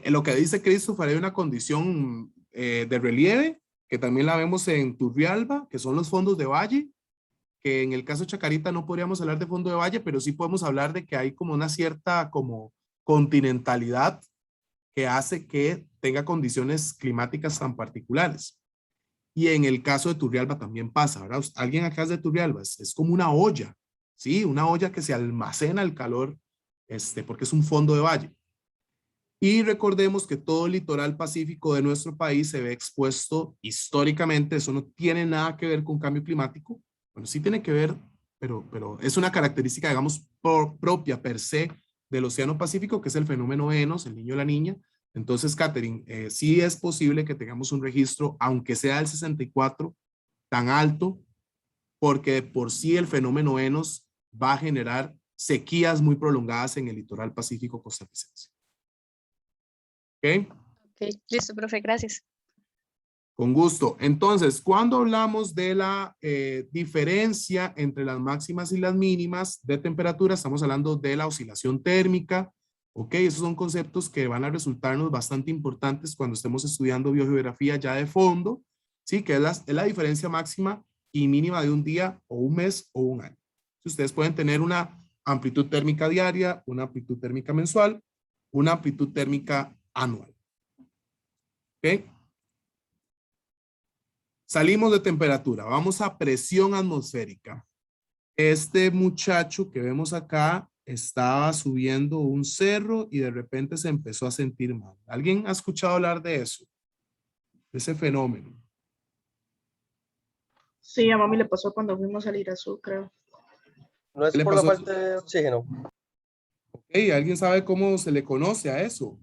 lo que dice Christopher, hay una condición de relieve, que también la vemos en Turrialba, que son los fondos de valle, que en el caso de Chacarita no podríamos hablar de fondo de valle, pero sí podemos hablar de que hay como una cierta como continentalidad que hace que tenga condiciones climáticas tan particulares. Y en el caso de Turrialba también pasa, ¿verdad? Alguien acá es de Turrialba, es como una olla, ¿sí? Una olla que se almacena el calor, porque es un fondo de valle. Y recordemos que todo el litoral pacífico de nuestro país se ve expuesto históricamente, eso no tiene nada que ver con cambio climático, bueno, sí tiene que ver, pero es una característica, digamos, propia per se del Océano Pacífico, que es el fenómeno Enos, el niño o la niña. Entonces, Catherine, sí es posible que tengamos un registro, aunque sea el 64, tan alto, porque de por sí el fenómeno Enos va a generar sequías muy prolongadas en el litoral pacífico costarricense. ¿Ok? Ok, listo, profe, gracias. Con gusto. Entonces, cuando hablamos de la diferencia entre las máximas y las mínimas de temperatura, estamos hablando de la oscilación térmica. Ok, esos son conceptos que van a resultarnos bastante importantes cuando estemos estudiando biogeografía ya de fondo, ¿sí? Que es la diferencia máxima y mínima de un día o un mes o un año. Ustedes pueden tener una amplitud térmica diaria, una amplitud térmica mensual, una amplitud térmica anual. ¿Ok? Salimos de temperatura, vamos a presión atmosférica. Este muchacho que vemos acá estaba subiendo un cerro y de repente se empezó a sentir mal. ¿Alguien ha escuchado hablar de eso? De ese fenómeno. Sí, a mami le pasó cuando fuimos al Irazú, creo. No es ¿Qué le por la pasó? falta de oxígeno. Ok, ¿alguien sabe cómo se le conoce a eso?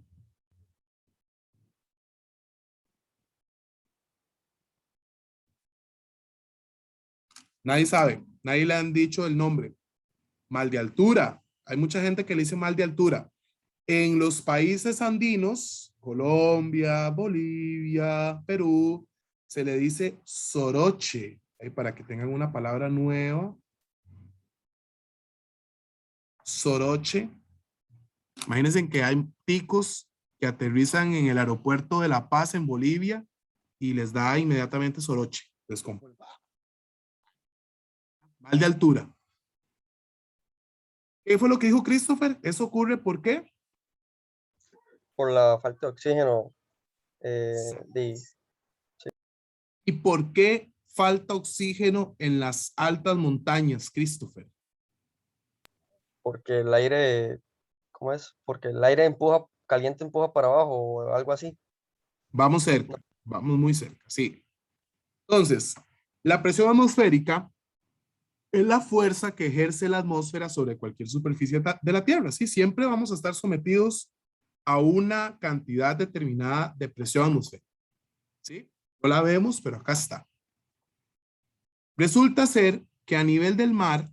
Nadie sabe, nadie le han dicho el nombre. Mal de altura. Hay mucha gente que le dice mal de altura. En los países andinos, Colombia, Bolivia, Perú, se le dice soroche. Para que tengan una palabra nueva. Soroche. Imagínense que hay ticos que aterrizan en el aeropuerto de La Paz en Bolivia y les da inmediatamente soroche. Mal de altura. ¿Qué fue lo que dijo Christopher? ¿Eso ocurre por qué? Por la falta de oxígeno. ¿Y por qué falta oxígeno en las altas montañas, Christopher? Porque el aire, ¿cómo es? Porque el aire caliente empuja para abajo o algo así. Vamos cerca, vamos muy cerca, sí. Entonces, la presión atmosférica es la fuerza que ejerce la atmósfera sobre cualquier superficie de la Tierra, ¿sí? Siempre vamos a estar sometidos a una cantidad determinada de presión atmosférica, ¿sí? No la vemos, pero acá está. Resulta ser que a nivel del mar,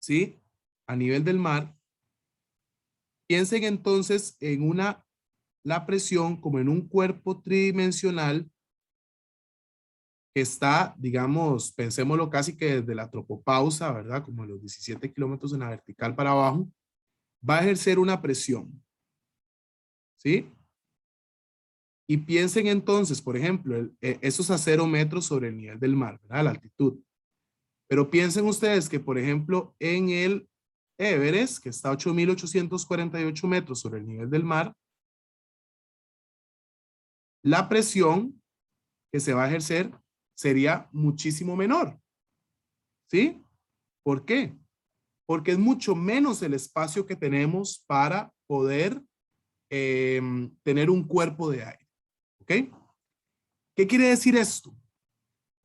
¿sí? A nivel del mar, piensen entonces en la presión como en un cuerpo tridimensional que está, digamos, pensémoslo casi que desde la tropopausa, ¿verdad? Como los 17 kilómetros en la vertical para abajo, va a ejercer una presión, ¿sí? Y piensen entonces, por ejemplo, eso es a 0 metros sobre el nivel del mar, ¿verdad? La altitud. Pero piensen ustedes que, por ejemplo, en el Everest, que está a 8.848 metros sobre el nivel del mar, la presión que se va a ejercer sería muchísimo menor. ¿Sí? ¿Por qué? Porque es mucho menos el espacio que tenemos para poder tener un cuerpo de aire. ¿Ok? ¿Qué quiere decir esto?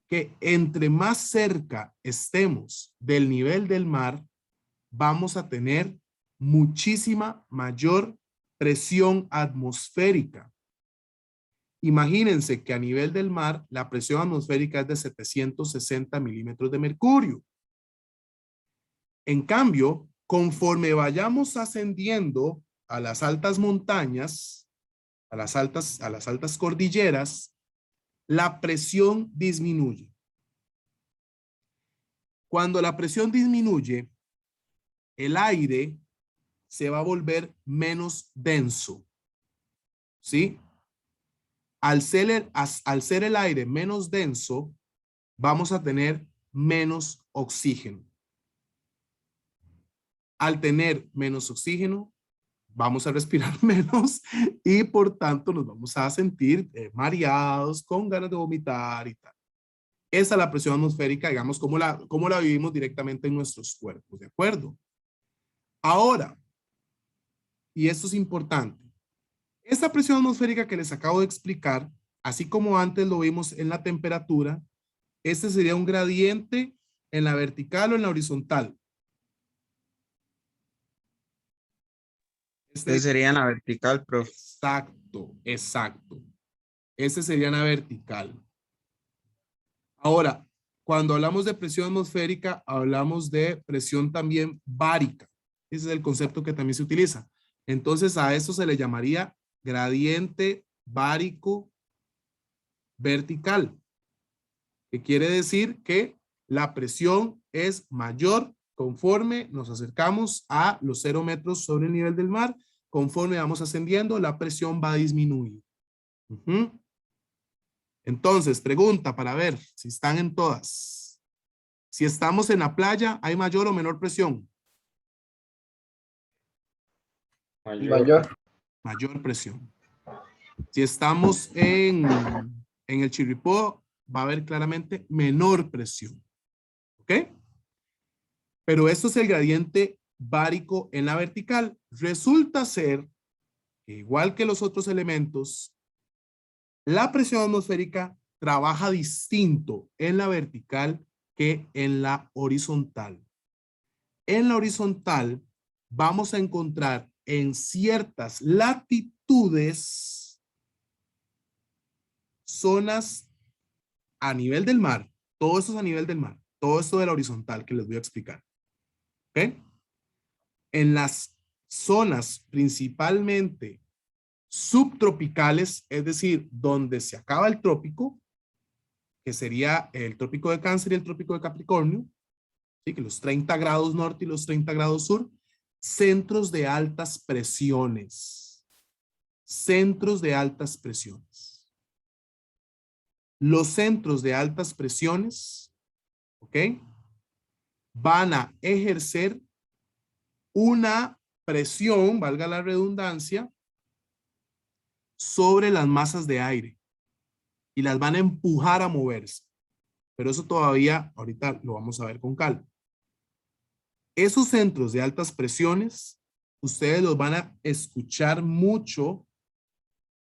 Que entre más cerca estemos del nivel del mar, vamos a tener muchísima mayor presión atmosférica. Imagínense que a nivel del mar, la presión atmosférica es de 760 milímetros de mercurio. En cambio, conforme vayamos ascendiendo a las altas montañas, a las altas cordilleras, la presión disminuye. Cuando la presión disminuye, el aire se va a volver menos denso. ¿Sí? Al ser el aire menos denso, vamos a tener menos oxígeno. Al tener menos oxígeno, vamos a respirar menos y por tanto nos vamos a sentir mareados, con ganas de vomitar y tal. Esa es la presión atmosférica, digamos, como la vivimos directamente en nuestros cuerpos, ¿de acuerdo? Ahora, y esto es importante, esta presión atmosférica que les acabo de explicar, así como antes lo vimos en la temperatura, este sería un gradiente en la vertical o en la horizontal. Este sería en la vertical, profe. Exacto, exacto. Ese sería en la vertical. Ahora, cuando hablamos de presión atmosférica, hablamos de presión también bárica. Ese es el concepto que también se utiliza. Entonces, a eso se le llamaría gradiente bárico vertical, que quiere decir que la presión es mayor conforme nos acercamos a los 0 metros sobre el nivel del mar. Conforme vamos ascendiendo, la presión va a disminuir. Entonces, pregunta para ver si están en todas. Si estamos en la playa, ¿hay mayor o menor presión? Mayor. Mayor presión. Si estamos en el Chirripó, va a haber claramente menor presión. ¿Ok? Pero esto es el gradiente bárico en la vertical. Resulta ser que igual que los otros elementos, la presión atmosférica trabaja distinto en la vertical que en la horizontal. En la horizontal vamos a encontrar en ciertas latitudes zonas a nivel del mar. Todo esto es a nivel del mar. Todo esto de la horizontal que les voy a explicar. ¿Ok? En las zonas principalmente subtropicales, es decir, donde se acaba el trópico, que sería el trópico de Cáncer y el trópico de Capricornio, ¿sí? Que los 30 grados norte y los 30 grados sur, centros de altas presiones. Centros de altas presiones. Los centros de altas presiones, ¿ok? Van a ejercer una presión, valga la redundancia, sobre las masas de aire y las van a empujar a moverse. Pero eso todavía, ahorita lo vamos a ver con calma. Esos centros de altas presiones, ustedes los van a escuchar mucho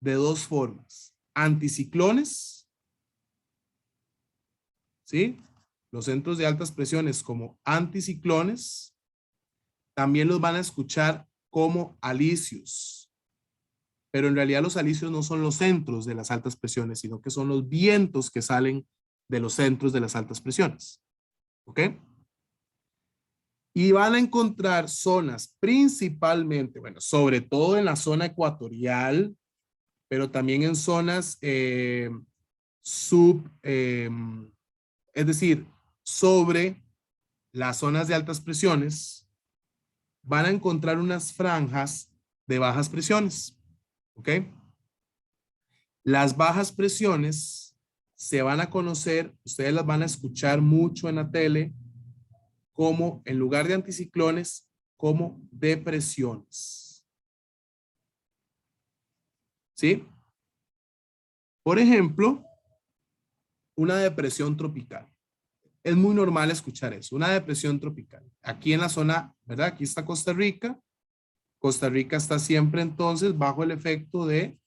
de dos formas. Anticiclones, ¿sí? Los centros de altas presiones como anticiclones, también los van a escuchar como alisios. Pero en realidad los alisios no son los centros de las altas presiones, sino que son los vientos que salen de los centros de las altas presiones. ¿Ok? Y van a encontrar zonas principalmente, bueno, sobre todo en la zona ecuatorial, pero también en zonas es decir, sobre las zonas de altas presiones, van a encontrar unas franjas de bajas presiones. ¿Ok? Las bajas presiones se van a conocer, ustedes las van a escuchar mucho en la tele, como en lugar de anticiclones, como depresiones. ¿Sí? Por ejemplo, una depresión tropical. Es muy normal escuchar eso, una depresión tropical. Aquí en la zona, ¿verdad? Aquí está Costa Rica. Costa Rica está siempre entonces bajo el efecto de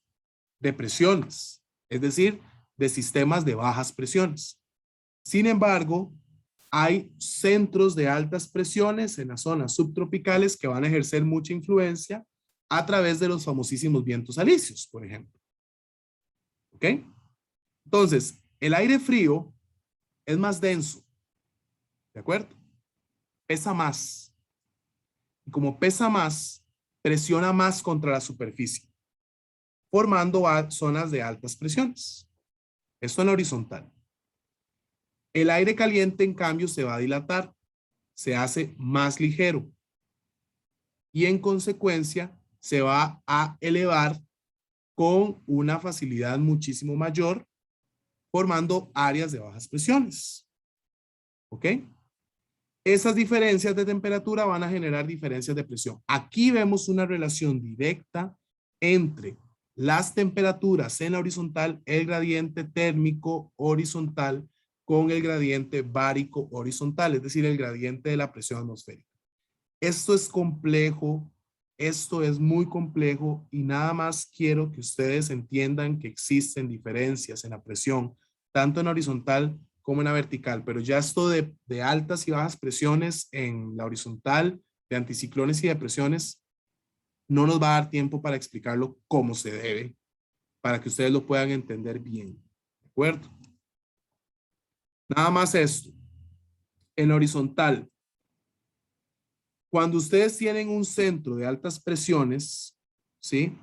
depresiones, es decir, de sistemas de bajas presiones. Sin embargo, hay centros de altas presiones en las zonas subtropicales que van a ejercer mucha influencia a través de los famosísimos vientos alisios, por ejemplo. ¿Ok? Entonces, el aire frío es más denso, ¿de acuerdo? Pesa más. Y como pesa más, presiona más contra la superficie, formando zonas de altas presiones. Esto en la horizontal. El aire caliente, en cambio, se va a dilatar, se hace más ligero y en consecuencia se va a elevar con una facilidad muchísimo mayor, formando áreas de bajas presiones. ¿Ok? Esas diferencias de temperatura van a generar diferencias de presión. Aquí vemos una relación directa entre las temperaturas en la horizontal, el gradiente térmico horizontal, con el gradiente bárico horizontal, es decir, el gradiente de la presión atmosférica. Esto es complejo, esto es muy complejo y nada más quiero que ustedes entiendan que existen diferencias en la presión, tanto en horizontal como en la vertical, pero ya esto de altas y bajas presiones en la horizontal, de anticiclones y depresiones, no nos va a dar tiempo para explicarlo como se debe, para que ustedes lo puedan entender bien. ¿De acuerdo? Nada más esto. En la horizontal, cuando ustedes tienen un centro de altas presiones, ¿sí?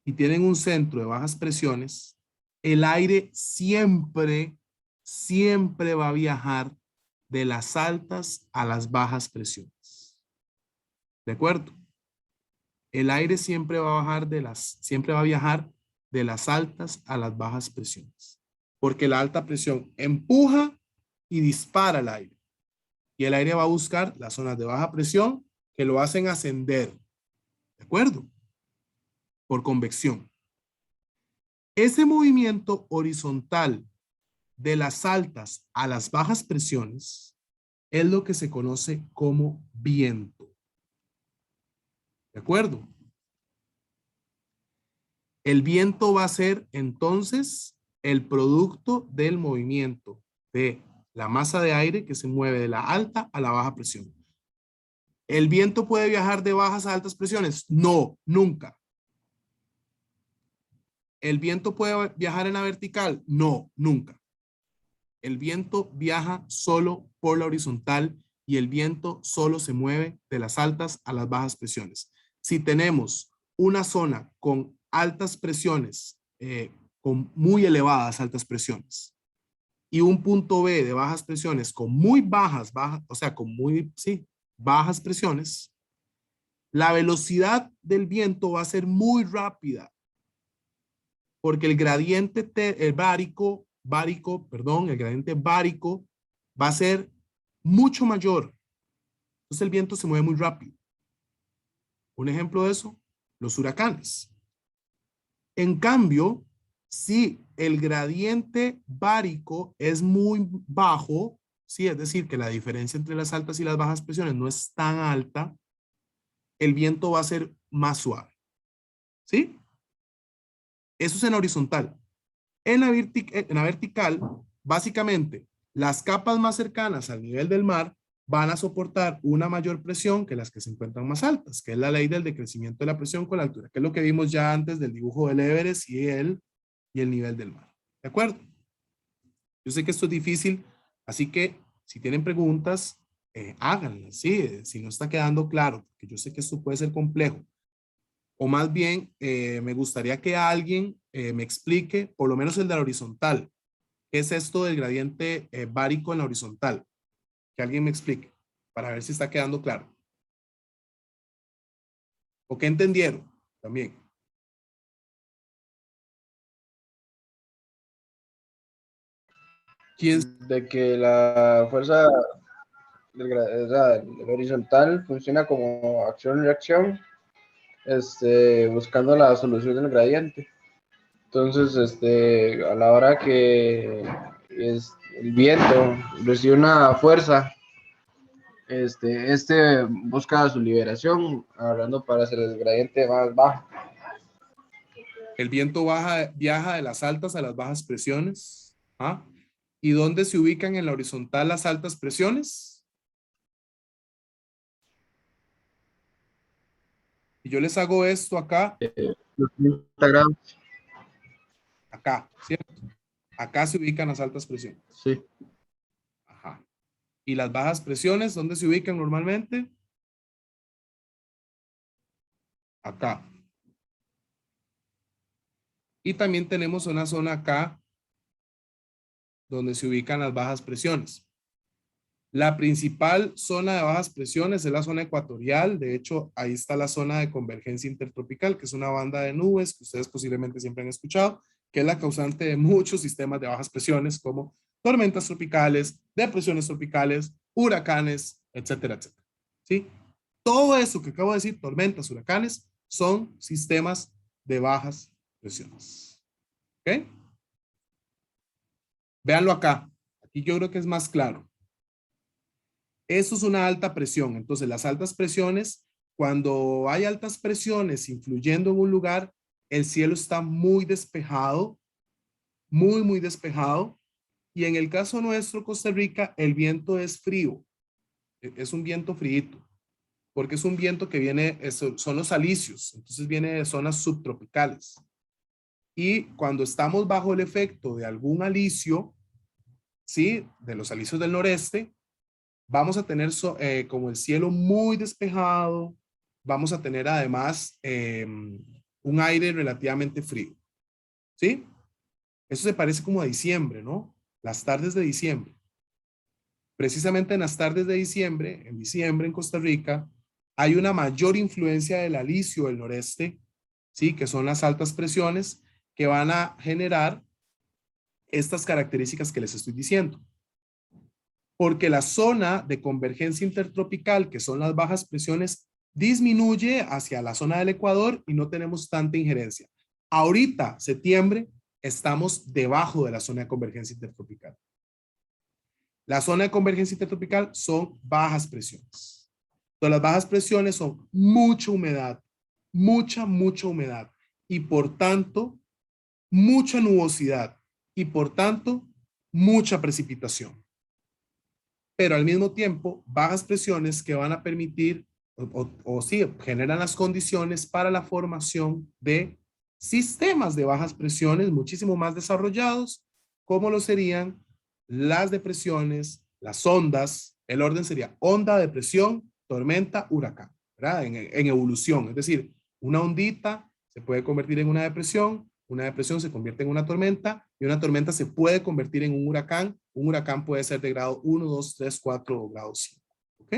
Y tienen un centro de bajas presiones, el aire siempre va a viajar de las altas a las bajas presiones. ¿De acuerdo? El aire siempre va a viajar de las altas a las bajas presiones. Porque la alta presión empuja y dispara el aire. Y el aire va a buscar las zonas de baja presión que lo hacen ascender. ¿De acuerdo? Por convección. Ese movimiento horizontal de las altas a las bajas presiones es lo que se conoce como viento. ¿De acuerdo? El viento va a ser entonces el producto del movimiento de la masa de aire que se mueve de la alta a la baja presión. ¿El viento puede viajar de bajas a altas presiones? No, nunca. ¿El viento puede viajar en la vertical? No, nunca. El viento viaja solo por la horizontal y el viento solo se mueve de las altas a las bajas presiones. Si tenemos una zona con altas presiones, con muy elevadas altas presiones, y un punto B de bajas presiones con muy bajas, o sea, con muy, sí, bajas presiones, la velocidad del viento va a ser muy rápida, porque el gradiente el gradiente bárico va a ser mucho mayor. Entonces el viento se mueve muy rápido. Un ejemplo de eso, los huracanes. En cambio, si el gradiente bárico es muy bajo, sí, es decir, que la diferencia entre las altas y las bajas presiones no es tan alta, el viento va a ser más suave. ¿Sí? Eso es en horizontal. En la vertical, básicamente, las capas más cercanas al nivel del mar van a soportar una mayor presión que las que se encuentran más altas, que es la ley del decrecimiento de la presión con la altura, que es lo que vimos ya antes del dibujo del Everest y el nivel del mar. ¿De acuerdo? Yo sé que esto es difícil, así que si tienen preguntas, háganlas, ¿sí? Si no está quedando claro, porque yo sé que esto puede ser complejo. O más bien, me gustaría que alguien me explique, por lo menos el de la horizontal. ¿Qué es esto del gradiente bárico en la horizontal? Que alguien me explique, para ver si está quedando claro. ¿O qué entendieron también? ¿Quién? De que la fuerza del horizontal funciona como acción-reacción, buscando la solución del gradiente. Entonces, a la hora que el viento recibe una fuerza, busca su liberación, agarrando para hacer el gradiente más bajo. El viento viaja de las altas a las bajas presiones. ¿Ah? ¿Y dónde se ubican en la horizontal las altas presiones? Y yo les hago esto acá. Los 30 grados. Acá, ¿cierto? Acá se ubican las altas presiones. Sí. Ajá. ¿Y las bajas presiones dónde se ubican normalmente? Acá. Y también tenemos una zona acá donde se ubican las bajas presiones. La principal zona de bajas presiones es la zona ecuatorial. De hecho, ahí está la zona de convergencia intertropical, que es una banda de nubes que ustedes posiblemente siempre han escuchado, que es la causante de muchos sistemas de bajas presiones como tormentas tropicales, depresiones tropicales, huracanes, etcétera, etcétera. ¿Sí? Todo eso que acabo de decir, tormentas, huracanes, son sistemas de bajas presiones. ¿Ok? Véanlo acá. Aquí yo creo que es más claro. Eso es una alta presión. Entonces, las altas presiones, cuando hay altas presiones influyendo en un lugar, el cielo está muy despejado, muy, muy despejado. Y en el caso nuestro, Costa Rica, el viento es frío. Es un viento frío, porque es un viento que viene, son los alisios, entonces viene de zonas subtropicales. Y cuando estamos bajo el efecto de algún alisio, ¿sí? De los alisios del noreste, vamos a tener como el cielo muy despejado, vamos a tener además un aire relativamente frío, ¿sí? Eso se parece como a diciembre, ¿no? Las tardes de diciembre. Precisamente en las tardes de diciembre, en diciembre en Costa Rica, hay una mayor influencia del alisio del noreste, ¿sí? Que son las altas presiones que van a generar estas características que les estoy diciendo. Porque la zona de convergencia intertropical, que son las bajas presiones, disminuye hacia la zona del Ecuador y no tenemos tanta injerencia. Ahorita, septiembre, estamos debajo de la zona de convergencia intertropical. La zona de convergencia intertropical son bajas presiones. Entonces, las bajas presiones son mucha humedad, mucha humedad y por tanto, mucha nubosidad y por tanto, mucha precipitación. Pero al mismo tiempo, bajas presiones que van a permitir o sí, generan las condiciones para la formación de sistemas de bajas presiones muchísimo más desarrollados, como lo serían las depresiones, las ondas. El orden sería onda, depresión, tormenta, huracán, ¿verdad? En evolución. Es decir, Una ondita se puede convertir en una depresión se convierte en una tormenta y una tormenta se puede convertir en un huracán puede ser de grado 1, 2, 3, 4 o grado 5. ¿Ok?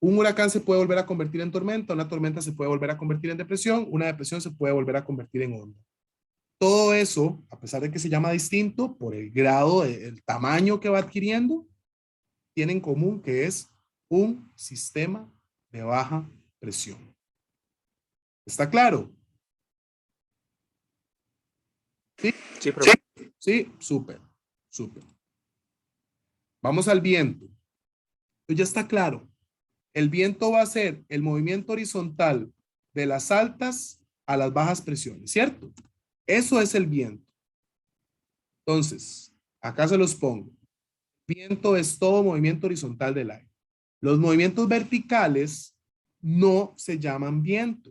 Un huracán se puede volver a convertir en tormenta, una tormenta se puede volver a convertir en depresión, una depresión se puede volver a convertir en onda. Todo eso, a pesar de que se llama distinto por el grado, el tamaño que va adquiriendo, tiene en común que es un sistema de baja presión. ¿Está claro? ¿Sí? Sí, profe. Sí, súper, súper. Vamos al viento. Pues ya está claro. El viento va a ser el movimiento horizontal de las altas a las bajas presiones, ¿cierto? Eso es el viento. Entonces, acá se los pongo. Viento es todo movimiento horizontal del aire. Los movimientos verticales no se llaman viento.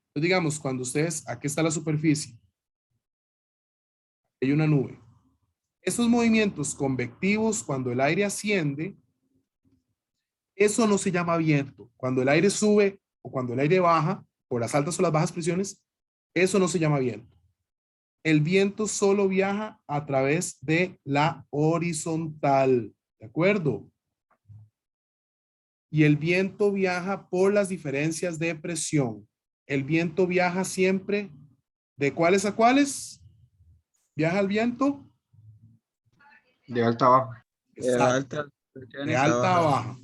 Entonces, digamos, cuando ustedes, aquí está la superficie, hay una nube. Esos movimientos convectivos, cuando el aire asciende, eso no se llama viento. Cuando el aire sube o cuando el aire baja, por las altas o las bajas presiones, eso no se llama viento. El viento solo viaja a través de la horizontal. ¿De acuerdo? Y el viento viaja por las diferencias de presión. El viento viaja siempre ¿de cuáles a cuáles? ¿Viaja el viento? De alta a baja. Exacto. De alta a baja.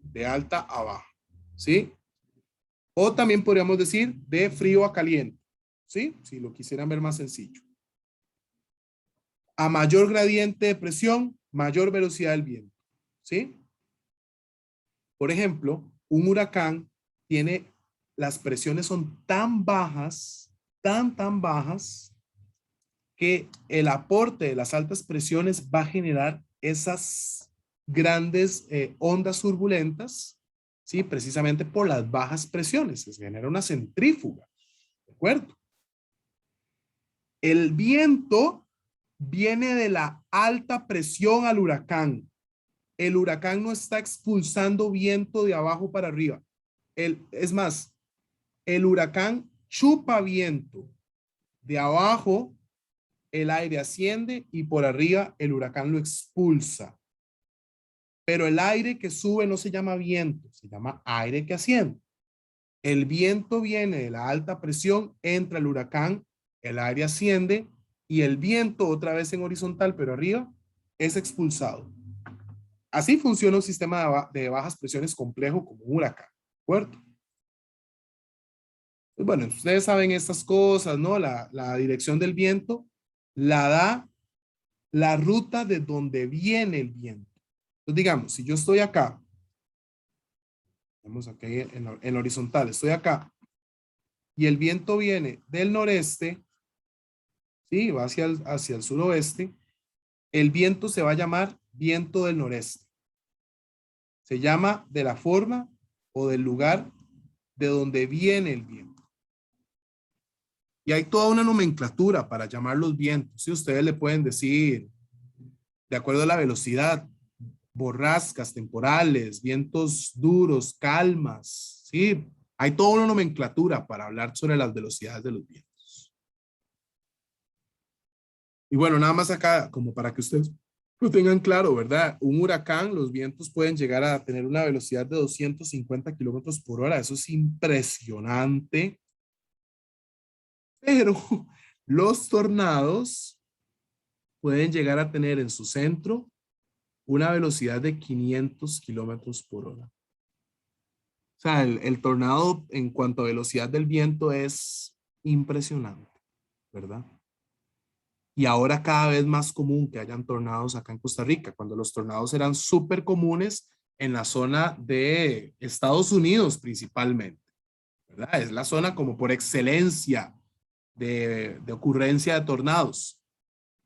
De alta a baja. ¿Sí? O también podríamos decir de frío a caliente. ¿Sí? Si lo quisieran ver más sencillo. A mayor gradiente de presión, mayor velocidad del viento. ¿Sí? Por ejemplo, un huracán tiene, las presiones son tan bajas, tan bajas, que el aporte de las altas presiones va a generar esas grandes ondas turbulentas, ¿sí? Precisamente por las bajas presiones. Se genera una centrífuga. ¿De acuerdo? El viento viene de la alta presión al huracán. El huracán no está expulsando viento de abajo para arriba. Es más, el huracán chupa viento. De abajo, el aire asciende y por arriba el huracán lo expulsa. Pero el aire que sube no se llama viento, se llama aire que asciende. El viento viene de la alta presión, entra el huracán, el aire asciende y el viento otra vez en horizontal, pero arriba, es expulsado. Así funciona un sistema de bajas presiones complejo como un huracán. ¿De acuerdo? Pues bueno, ustedes saben estas cosas, ¿no? La dirección del viento la da la ruta de donde viene el viento. Entonces, digamos, si yo estoy acá, vamos aquí en horizontal, estoy acá, y el viento viene del noreste, ¿sí? Va hacia el suroeste, el viento se va a llamar viento del noreste. Se llama de la forma o del lugar de donde viene el viento. Y hay toda una nomenclatura para llamar los vientos. Si ustedes le pueden decir, de acuerdo a la velocidad, borrascas temporales, vientos duros, calmas, ¿sí? Hay toda una nomenclatura para hablar sobre las velocidades de los vientos. Y bueno, nada más acá, como para que ustedes lo tengan claro, ¿verdad? Un huracán, los vientos pueden llegar a tener una velocidad de 250 kilómetros por hora. Eso es impresionante. Pero los tornados pueden llegar a tener en su centro una velocidad de 500 kilómetros por hora. O sea, el tornado en cuanto a velocidad del viento es impresionante, ¿verdad? Y ahora cada vez más común que hayan tornados acá en Costa Rica, cuando los tornados eran súper comunes en la zona de Estados Unidos principalmente, ¿verdad? Es la zona como por excelencia de ocurrencia de tornados.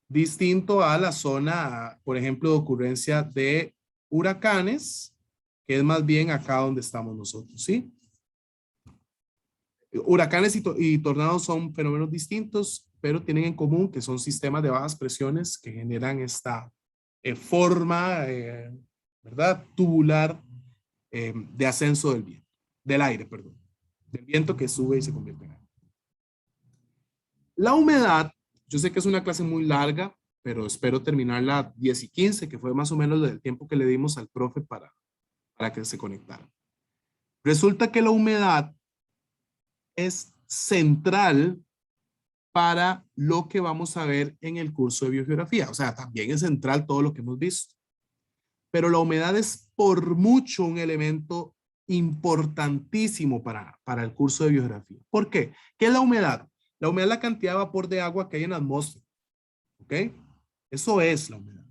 Distinto a la zona, por ejemplo, de ocurrencia de huracanes, que es más bien acá donde estamos nosotros, ¿sí? Huracanes y tornados son fenómenos distintos, pero tienen en común que son sistemas de bajas presiones que generan esta forma, ¿verdad? Tubular de ascenso del viento, del aire, perdón. del viento que sube y se convierte en aire. La humedad, yo sé que es una clase muy larga, pero espero terminarla a 10 y 15, que fue más o menos el tiempo que le dimos al profe para que se conectara. Resulta que la humedad es central para lo que vamos a ver en el curso de biogeografía. O sea, también es central todo lo que hemos visto. Pero la humedad es por mucho un elemento importantísimo para el curso de biogeografía. ¿Por qué? ¿Qué es la humedad? La humedad es la cantidad de vapor de agua que hay en la atmósfera. ¿Ok? Eso es la humedad.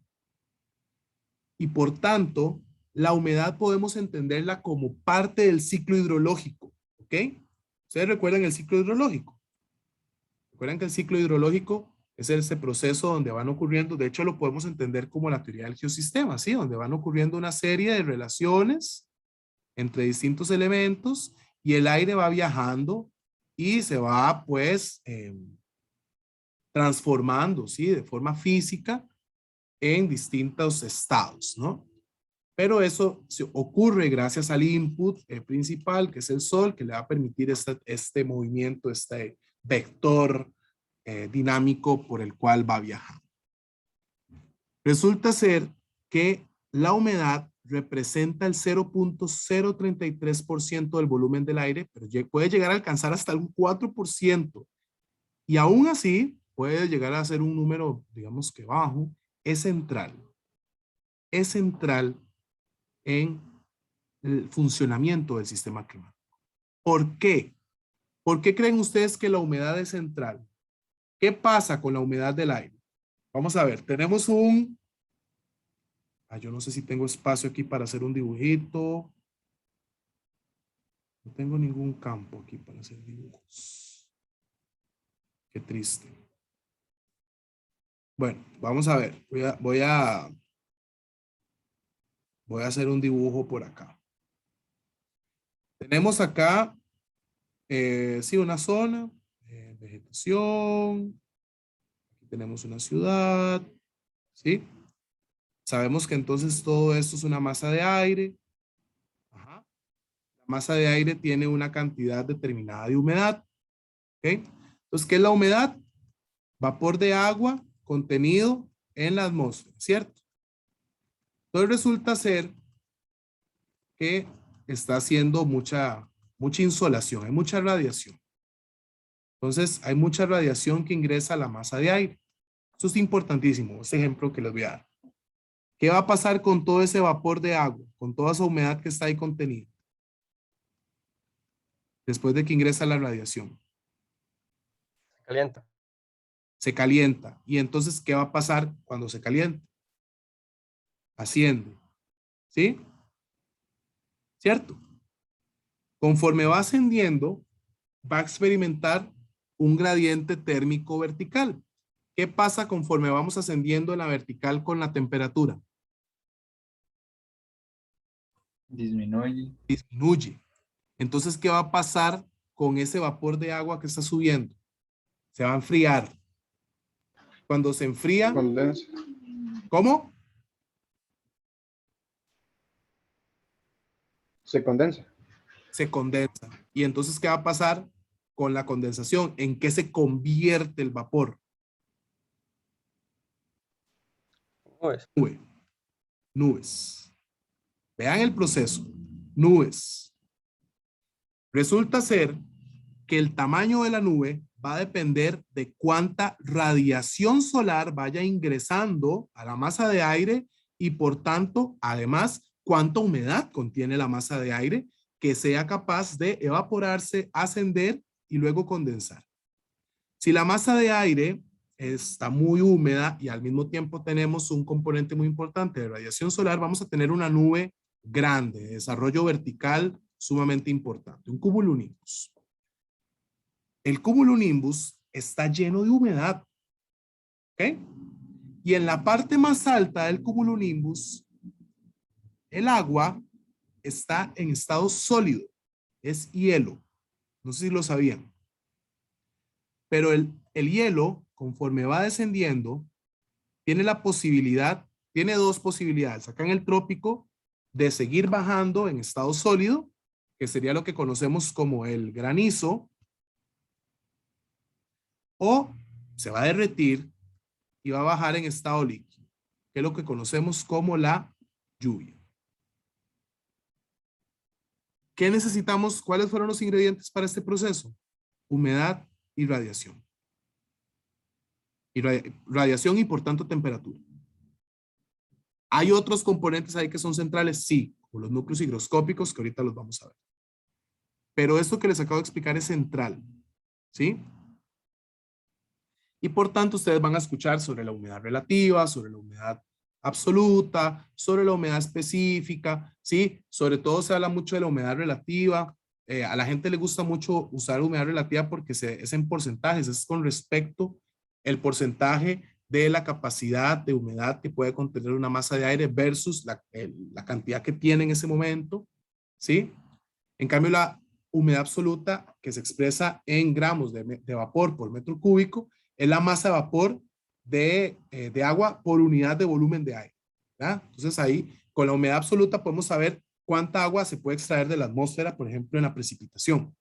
Y por tanto, la humedad podemos entenderla como parte del ciclo hidrológico. ¿Ok? ¿Ustedes recuerdan el ciclo hidrológico? ¿Recuerdan que el ciclo hidrológico es ese proceso donde van ocurriendo, de hecho lo podemos entender como la teoría del geosistema, ¿sí? Donde van ocurriendo una serie de relaciones entre distintos elementos y el aire va viajando y se va pues transformando, ¿sí? De forma física en distintos estados, ¿no? Pero eso ocurre gracias al input principal, que es el sol, que le va a permitir este movimiento, este vector dinámico por el cual va viajando. Resulta ser que la humedad representa el 0.033% del volumen del aire, pero puede llegar a alcanzar hasta un 4%. Y aún así, puede llegar a ser un número, digamos que bajo, es central. Es central en el funcionamiento del sistema climático. ¿Por qué? ¿Por qué creen ustedes que la humedad es central? ¿Qué pasa con la humedad del aire? Vamos a ver, tenemos un... yo no sé si tengo espacio aquí para hacer un dibujito. No tengo ningún campo aquí para hacer dibujos. Qué triste. Bueno, vamos a ver. Voy a hacer un dibujo por acá. Tenemos acá, sí, una zona, vegetación. Aquí tenemos una ciudad, ¿sí? Sabemos que entonces todo esto es una masa de aire. Ajá. La masa de aire tiene una cantidad determinada de humedad. ¿Ok? Entonces, ¿qué es la humedad? Vapor de agua contenido en la atmósfera, ¿cierto? Entonces resulta ser que está haciendo mucha insolación, hay mucha radiación. Entonces, hay mucha radiación que ingresa a la masa de aire. Eso es importantísimo, este ejemplo que les voy a dar. ¿Qué va a pasar con todo ese vapor de agua, con toda esa humedad que está ahí contenida? Después de que ingresa la radiación. Se calienta. Se calienta. Y entonces, ¿qué va a pasar cuando se calienta? Asciende. ¿Sí? ¿Cierto? Conforme va ascendiendo, va a experimentar un gradiente térmico vertical. ¿Qué pasa conforme vamos ascendiendo en la vertical con la temperatura? Disminuye. Disminuye. Entonces, ¿qué va a pasar con ese vapor de agua que está subiendo? Se va a enfriar. Cuando se enfría, Condensa. ¿cómo? Se condensa. Se condensa. Y entonces, ¿qué va a pasar con la condensación? ¿En qué se convierte el vapor? Nubes. Nubes. Vean el proceso. Nubes. Resulta ser que el tamaño de la nube va a depender de cuánta radiación solar vaya ingresando a la masa de aire y por tanto, además, cuánta humedad contiene la masa de aire que sea capaz de evaporarse, ascender y luego condensar. Si la masa de aire está muy húmeda y al mismo tiempo tenemos un componente muy importante de radiación solar, vamos a tener una nube grande, de desarrollo vertical sumamente importante, un cumulonimbus. El cumulonimbus está lleno de humedad, ¿ok? Y en la parte más alta del cumulonimbus, el agua está en estado sólido, es hielo. No sé si lo sabían. Pero el hielo, conforme va descendiendo, tiene la posibilidad, tiene dos posibilidades. Acá en el trópico, de seguir bajando en estado sólido, que sería lo que conocemos como el granizo, o se va a derretir y va a bajar en estado líquido, que es lo que conocemos como la lluvia. ¿Qué necesitamos? ¿Cuáles fueron los ingredientes para este proceso? Humedad y radiación. Y radiación y por tanto temperatura. ¿Hay otros componentes ahí que son centrales? Sí, como los núcleos higroscópicos, que ahorita los vamos a ver. Pero esto que les acabo de explicar es central, ¿sí? Y por tanto ustedes van a escuchar sobre la humedad relativa, sobre la humedad absoluta, sobre la humedad específica, ¿sí? Sobre todo se habla mucho de la humedad relativa. A la gente le gusta mucho usar humedad relativa porque es en porcentajes, es con respecto el porcentaje de la capacidad de humedad que puede contener una masa de aire versus la cantidad que tiene en ese momento, ¿sí? En cambio, la humedad absoluta, que se expresa en gramos de vapor por metro cúbico, es la masa de vapor de agua por unidad de volumen de aire, ¿verdad? Entonces ahí, con la humedad absoluta podemos saber cuánta agua se puede extraer de la atmósfera, por ejemplo, en la precipitación.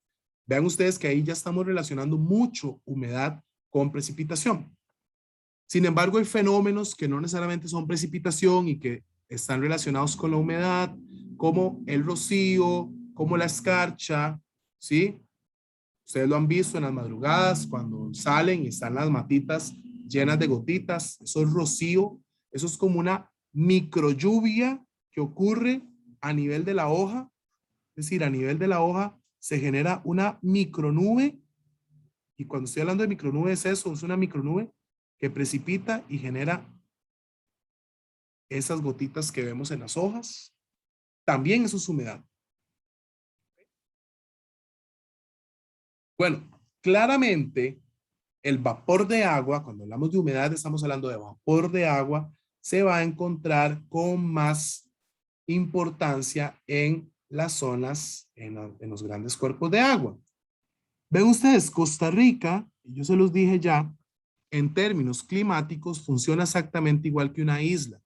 Vean ustedes que ahí ya estamos relacionando mucho humedad con precipitación. Sin embargo, hay fenómenos que no necesariamente son precipitación y que están relacionados con la humedad, como el rocío, como la escarcha, ¿sí? Ustedes lo han visto en las madrugadas cuando salen y están las matitas llenas de gotitas. Eso es rocío. Eso es como una micro lluvia que ocurre a nivel de la hoja. Es decir, a nivel de la hoja se genera una micronube. Y cuando estoy hablando de micronube es eso, es una micronube que precipita y genera esas gotitas que vemos en las hojas. También eso es humedad. Bueno, claramente el vapor de agua, cuando hablamos de humedad estamos hablando de vapor de agua, se va a encontrar con más importancia en las zonas, en los grandes cuerpos de agua. Ven ustedes, Costa Rica, yo se los dije ya, en términos climáticos funciona exactamente igual que una isla.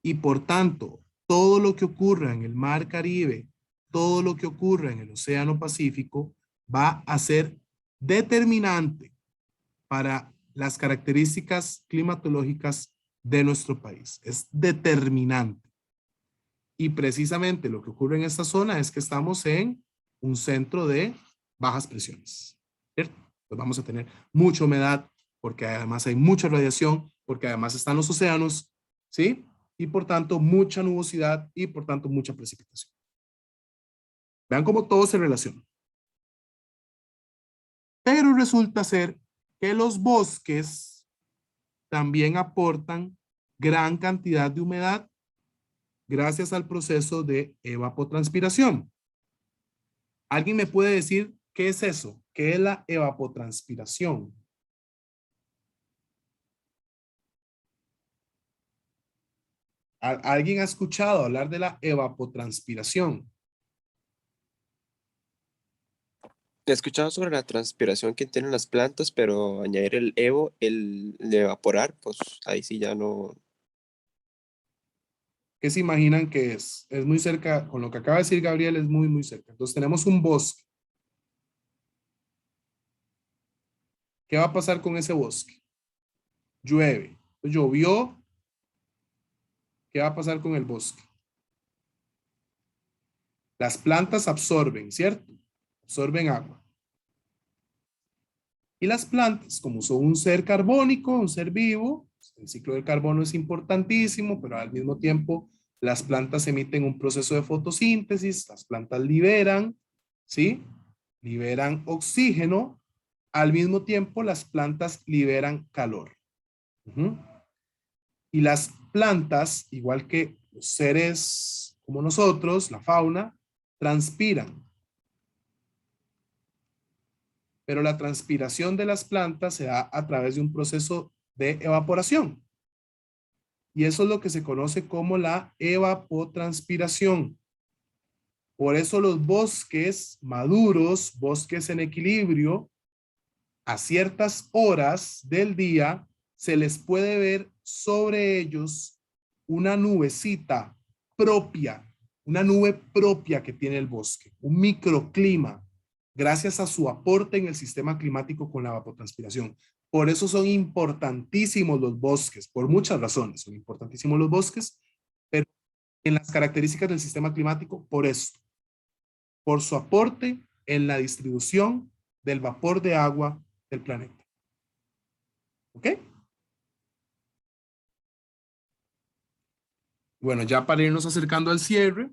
Y por tanto, todo lo que ocurra en el Mar Caribe, todo lo que ocurra en el Océano Pacífico, va a ser determinante para las características climatológicas de nuestro país. Es determinante. Y precisamente lo que ocurre en esta zona es que estamos en un centro de bajas presiones, ¿cierto? Pues vamos a tener mucha humedad, porque además hay mucha radiación, porque además están los océanos, ¿sí? Y por tanto mucha nubosidad y por tanto mucha precipitación. Vean cómo todo se relaciona. Pero resulta ser que los bosques también aportan gran cantidad de humedad gracias al proceso de evapotranspiración. ¿Alguien me puede decir qué es eso? ¿Qué es la evapotranspiración? ¿Alguien ha escuchado hablar de la evapotranspiración? He escuchado sobre la transpiración que tienen las plantas, pero añadir el evo, el de evaporar, pues ahí sí ya no. ¿Qué se imaginan que es? Es muy cerca, con lo que acaba de decir Gabriel, es muy, muy cerca. Entonces tenemos un bosque. ¿Qué va a pasar con ese bosque? Llueve. Llovió. ¿Qué va a pasar con el bosque? Las plantas absorben, ¿cierto? Absorben agua. Y las plantas, como son un ser carbónico, un ser vivo, el ciclo del carbono es importantísimo, pero al mismo tiempo las plantas emiten un proceso de fotosíntesis, las plantas liberan, ¿sí? Liberan oxígeno, al mismo tiempo las plantas liberan calor. Y las plantas, igual que los seres como nosotros, la fauna, transpiran. Pero la transpiración de las plantas se da a través de un proceso de evaporación. Y eso es lo que se conoce como la evapotranspiración. Por eso los bosques maduros, bosques en equilibrio, a ciertas horas del día, se les puede ver sobre ellos una nubecita propia una nube propia que tiene el bosque, un microclima, gracias a su aporte en el sistema climático con la evapotranspiración. Por eso son importantísimos los bosques, por muchas razones son importantísimos los bosques, pero en las características del sistema climático, por esto, por su aporte en la distribución del vapor de agua del planeta. ¿Ok? Bueno, ya para irnos acercando al cierre,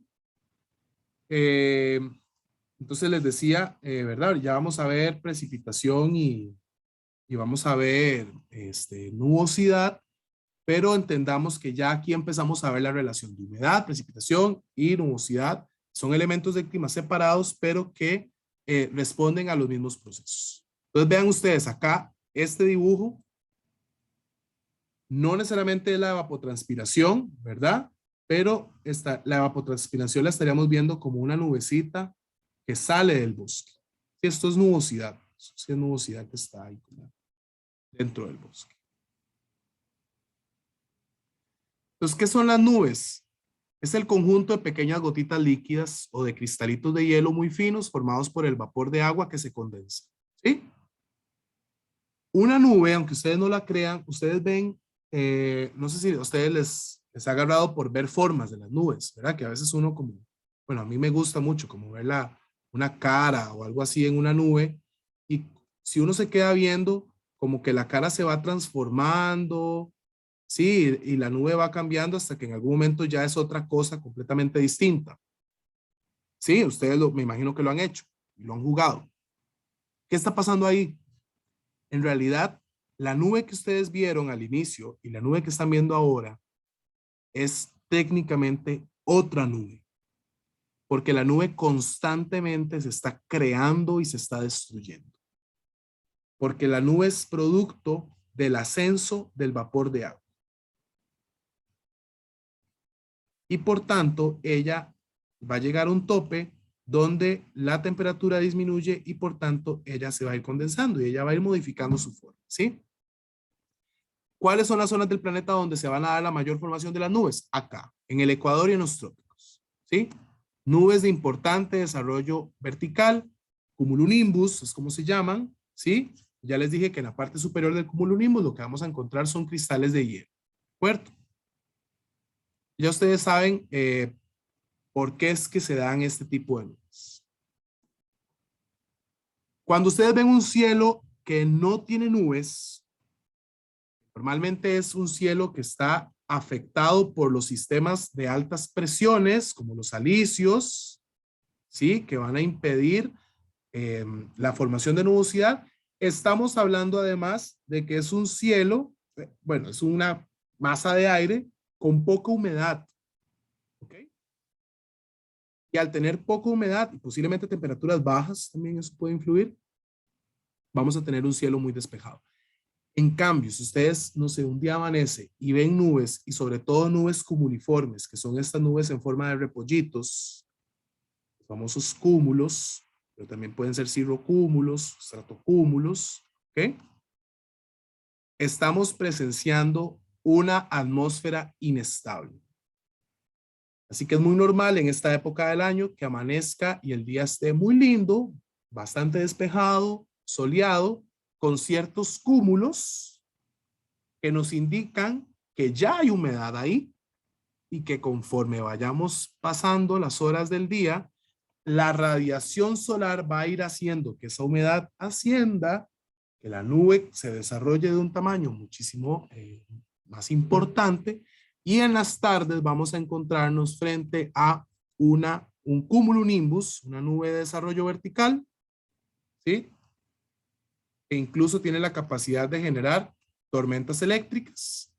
entonces les decía, ¿verdad? Ya vamos a ver precipitación y vamos a ver nubosidad, pero entendamos que ya aquí empezamos a ver la relación de humedad, precipitación y nubosidad. Son elementos de clima separados, pero que responden a los mismos procesos. Entonces vean ustedes acá, este dibujo no necesariamente es la evapotranspiración, ¿verdad? Pero la evapotranspiración la estaríamos viendo como una nubecita que sale del bosque. Esto es nubosidad. Esto es nubosidad que está ahí dentro del bosque. Entonces, ¿qué son las nubes? Es el conjunto de pequeñas gotitas líquidas o de cristalitos de hielo muy finos formados por el vapor de agua que se condensa. ¿Sí? Una nube, aunque ustedes no la crean, ustedes ven, no sé si a ustedes les ha agarrado por ver formas de las nubes, ¿verdad? Que a veces uno como, bueno, a mí me gusta mucho como ver una cara o algo así en una nube, y si uno se queda viendo, como que la cara se va transformando, sí, y la nube va cambiando hasta que en algún momento ya es otra cosa completamente distinta. Sí, ustedes me imagino que lo han hecho y lo han jugado. ¿Qué está pasando ahí? En realidad, la nube que ustedes vieron al inicio y la nube que están viendo ahora es técnicamente otra nube, porque la nube constantemente se está creando y se está destruyendo, porque la nube es producto del ascenso del vapor de agua. Y por tanto, ella va a llegar a un tope donde la temperatura disminuye y por tanto ella se va a ir condensando y ella va a ir modificando su forma, ¿sí? ¿Cuáles son las zonas del planeta donde se van a dar la mayor formación de las nubes? Acá, en el Ecuador y en los trópicos, ¿sí? Nubes de importante desarrollo vertical, cumulonimbus, es como se llaman, ¿sí? Ya les dije que en la parte superior del cumulonimbus lo que vamos a encontrar son cristales de hielo, ¿de acuerdo? Ya ustedes saben por qué es que se dan este tipo de nubes. Cuando ustedes ven un cielo que no tiene nubes, normalmente es un cielo que está afectado por los sistemas de altas presiones, como los alisios, ¿sí? Que van a impedir la formación de nubosidad. Estamos hablando además de que es un cielo, bueno, es una masa de aire con poca humedad, ¿ok? Y al tener poca humedad y posiblemente temperaturas bajas, también eso puede influir, vamos a tener un cielo muy despejado. En cambio, si ustedes, no sé, un día amanece y ven nubes, y sobre todo nubes cumuliformes, que son estas nubes en forma de repollitos, los famosos cúmulos, pero también pueden ser cirrocúmulos, estratocúmulos, ¿ok? Estamos presenciando una atmósfera inestable. Así que es muy normal en esta época del año que amanezca y el día esté muy lindo, bastante despejado, soleado, con ciertos cúmulos que nos indican que ya hay humedad ahí y que conforme vayamos pasando las horas del día, la radiación solar va a ir haciendo que esa humedad ascienda, que la nube se desarrolle de un tamaño muchísimo más importante, y en las tardes vamos a encontrarnos frente a un cumulonimbus, una nube de desarrollo vertical, ¿sí? Que incluso tiene la capacidad de generar tormentas eléctricas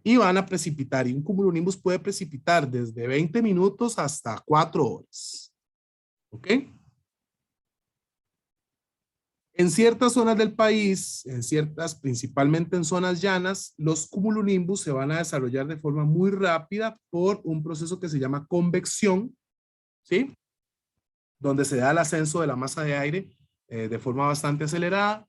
y van a precipitar, y un cumulonimbus puede precipitar desde 20 minutos hasta 4 horas. ¿Ok? En ciertas zonas del país, principalmente en zonas llanas, los cumulonimbus se van a desarrollar de forma muy rápida por un proceso que se llama convección, ¿sí? Donde se da el ascenso de la masa de aire de forma bastante acelerada,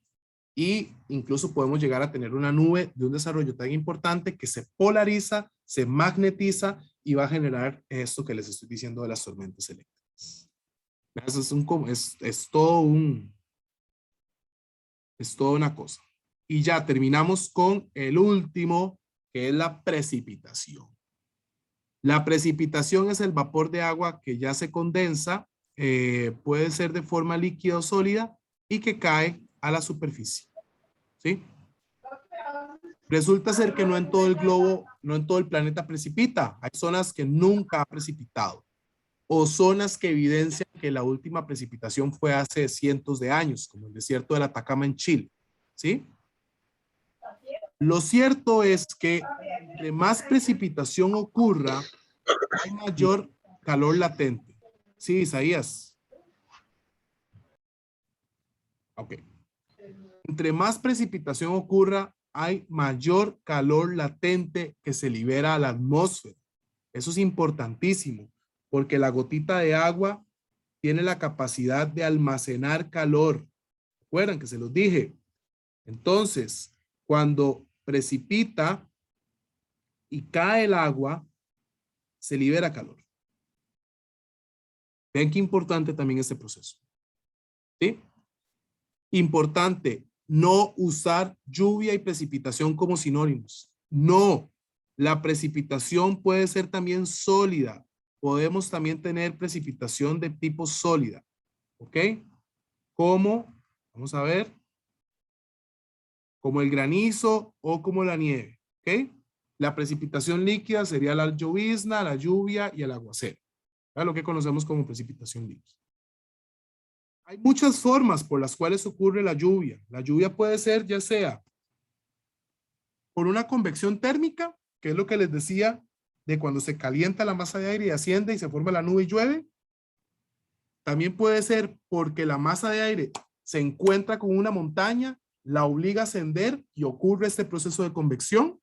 y incluso podemos llegar a tener una nube de un desarrollo tan importante que se polariza, se magnetiza y va a generar esto que les estoy diciendo de las tormentas eléctricas. Eso es toda una cosa. Y ya terminamos con el último, que es la precipitación. La precipitación es el vapor de agua que ya se condensa, puede ser de forma líquida o sólida y que cae a la superficie. ¿Sí? Resulta ser que no en todo el globo, no en todo el planeta precipita. Hay zonas que nunca ha precipitado o zonas que evidencian que la última precipitación fue hace cientos de años, como el desierto del Atacama en Chile. ¿Sí? Lo cierto es que entre más precipitación ocurra, hay mayor calor latente. Sí, Isaías. Ok. Entre más precipitación ocurra, hay mayor calor latente que se libera a la atmósfera. Eso es importantísimo, porque la gotita de agua tiene la capacidad de almacenar calor. ¿Recuerdan que se los dije? Entonces, cuando precipita y cae el agua, se libera calor. Vean qué importante también este proceso. ¿Sí? Importante, no usar lluvia y precipitación como sinónimos. No, la precipitación puede ser también sólida. Podemos también tener precipitación de tipo sólida. ¿Ok? Como, vamos a ver, como el granizo o como la nieve. ¿Ok? La precipitación líquida sería la llovizna, la lluvia y el aguacero. ¿Verdad? Lo que conocemos como precipitación líquida. Hay muchas formas por las cuales ocurre la lluvia. La lluvia puede ser ya sea por una convección térmica, que es lo que les decía de cuando se calienta la masa de aire y asciende y se forma la nube y llueve. También puede ser porque la masa de aire se encuentra con una montaña, la obliga a ascender y ocurre este proceso de convección,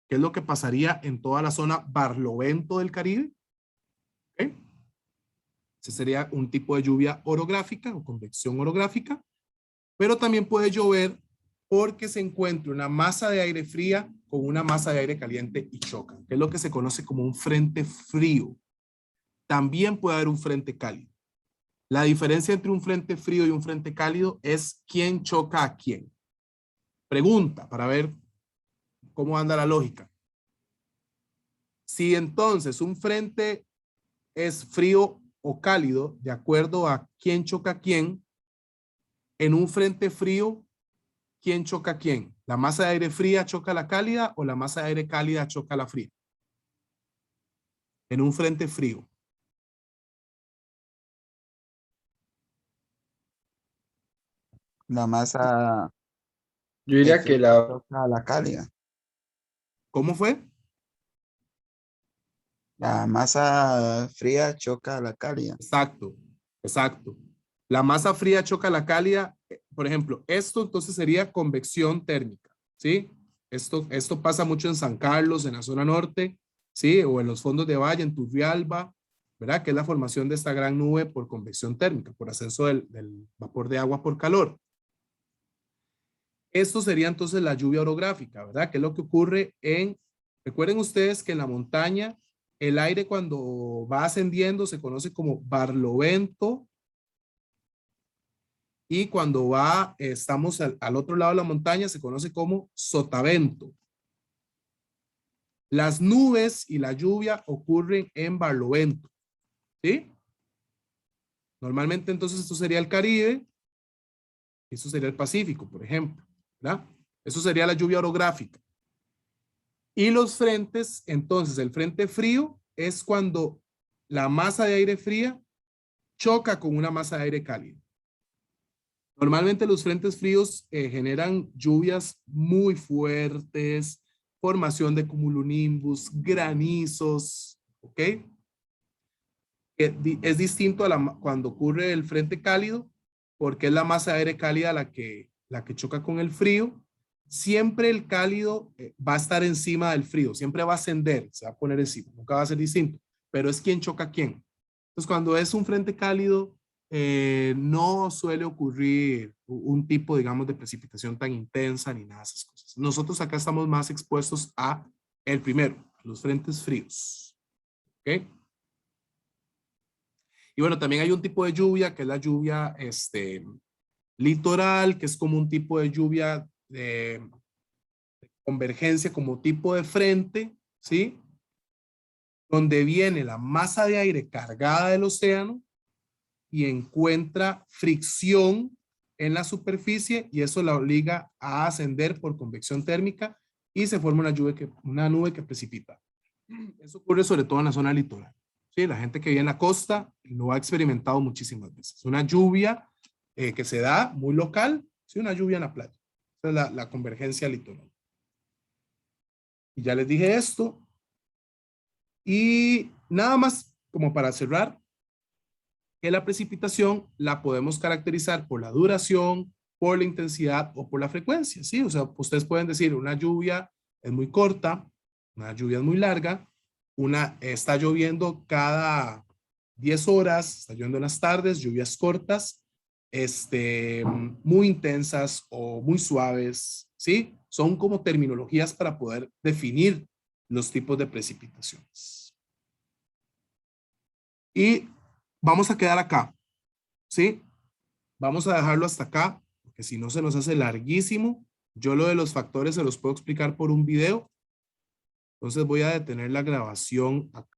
que es lo que pasaría en toda la zona barlovento del Caribe. ¿Okay? Ese sería un tipo de lluvia orográfica o convección orográfica, pero también puede llover porque se encuentra una masa de aire fría con una masa de aire caliente y chocan, que es lo que se conoce como un frente frío. También puede haber un frente cálido. La diferencia entre un frente frío y un frente cálido es quién choca a quién. Pregunta para ver cómo anda la lógica. Si entonces un frente es frío o cálido, de acuerdo a quién choca a quién, en un frente frío, ¿quién choca a quién? ¿La masa de aire fría choca a la cálida o la masa de aire cálida choca a la fría? En un frente frío. La masa Yo diría que la... choca a la cálida. ¿Cómo fue? La masa fría choca a la cálida. Exacto, exacto. La masa fría choca a la cálida. Por ejemplo, esto entonces sería convección térmica, ¿sí? Esto pasa mucho en San Carlos, en la zona norte, ¿sí? O en los fondos de valle, en Turrialba, ¿verdad? Que es la formación de esta gran nube por convección térmica, por ascenso del vapor de agua por calor. Esto sería entonces la lluvia orográfica, ¿verdad? Que es lo que ocurre en... Recuerden ustedes que en la montaña el aire cuando va ascendiendo se conoce como barlovento y cuando estamos al otro lado de la montaña se conoce como sotavento. Las nubes y la lluvia ocurren en barlovento, ¿sí? Normalmente entonces esto sería el Caribe y esto sería el Pacífico, por ejemplo, ¿verdad? Eso sería la lluvia orográfica. Y los frentes, entonces el frente frío es cuando la masa de aire fría choca con una masa de aire cálido. Normalmente los frentes fríos generan lluvias muy fuertes, formación de cumulonimbus, granizos, ¿ok? Es distinto a cuando ocurre el frente cálido, porque es la masa de aire cálida la que choca con el frío. Siempre el cálido va a estar encima del frío, siempre va a ascender, se va a poner encima, nunca va a ser distinto, pero es quién choca a quién. Entonces cuando es un frente cálido, no suele ocurrir un tipo, digamos, de precipitación tan intensa ni nada de esas cosas. Nosotros acá estamos más expuestos a el primero, los frentes fríos. ¿Ok? Y bueno, también hay un tipo de lluvia que es la lluvia litoral, que es como un tipo de lluvia de convergencia, como tipo de frente, ¿sí? Donde viene la masa de aire cargada del océano y encuentra fricción en la superficie y eso la obliga a ascender por convección térmica y se forma una nube que precipita. Eso ocurre sobre todo en la zona litoral. ¿Sí? La gente que vive en la costa lo ha experimentado muchísimas veces. Una lluvia que se da muy local, ¿sí? Una lluvia en la playa. Esa es la convergencia litoral. Y ya les dije esto. Y nada más como para cerrar, que la precipitación la podemos caracterizar por la duración, por la intensidad o por la frecuencia, ¿sí? O sea, ustedes pueden decir una lluvia es muy corta, una lluvia es muy larga, está lloviendo cada 10 horas, está lloviendo en las tardes, lluvias cortas, muy intensas o muy suaves, ¿sí? Son como terminologías para poder definir los tipos de precipitaciones. Y vamos a quedar acá, ¿sí? Vamos a dejarlo hasta acá, porque si no se nos hace larguísimo. Yo lo de los factores se los puedo explicar por un video. Entonces voy a detener la grabación acá.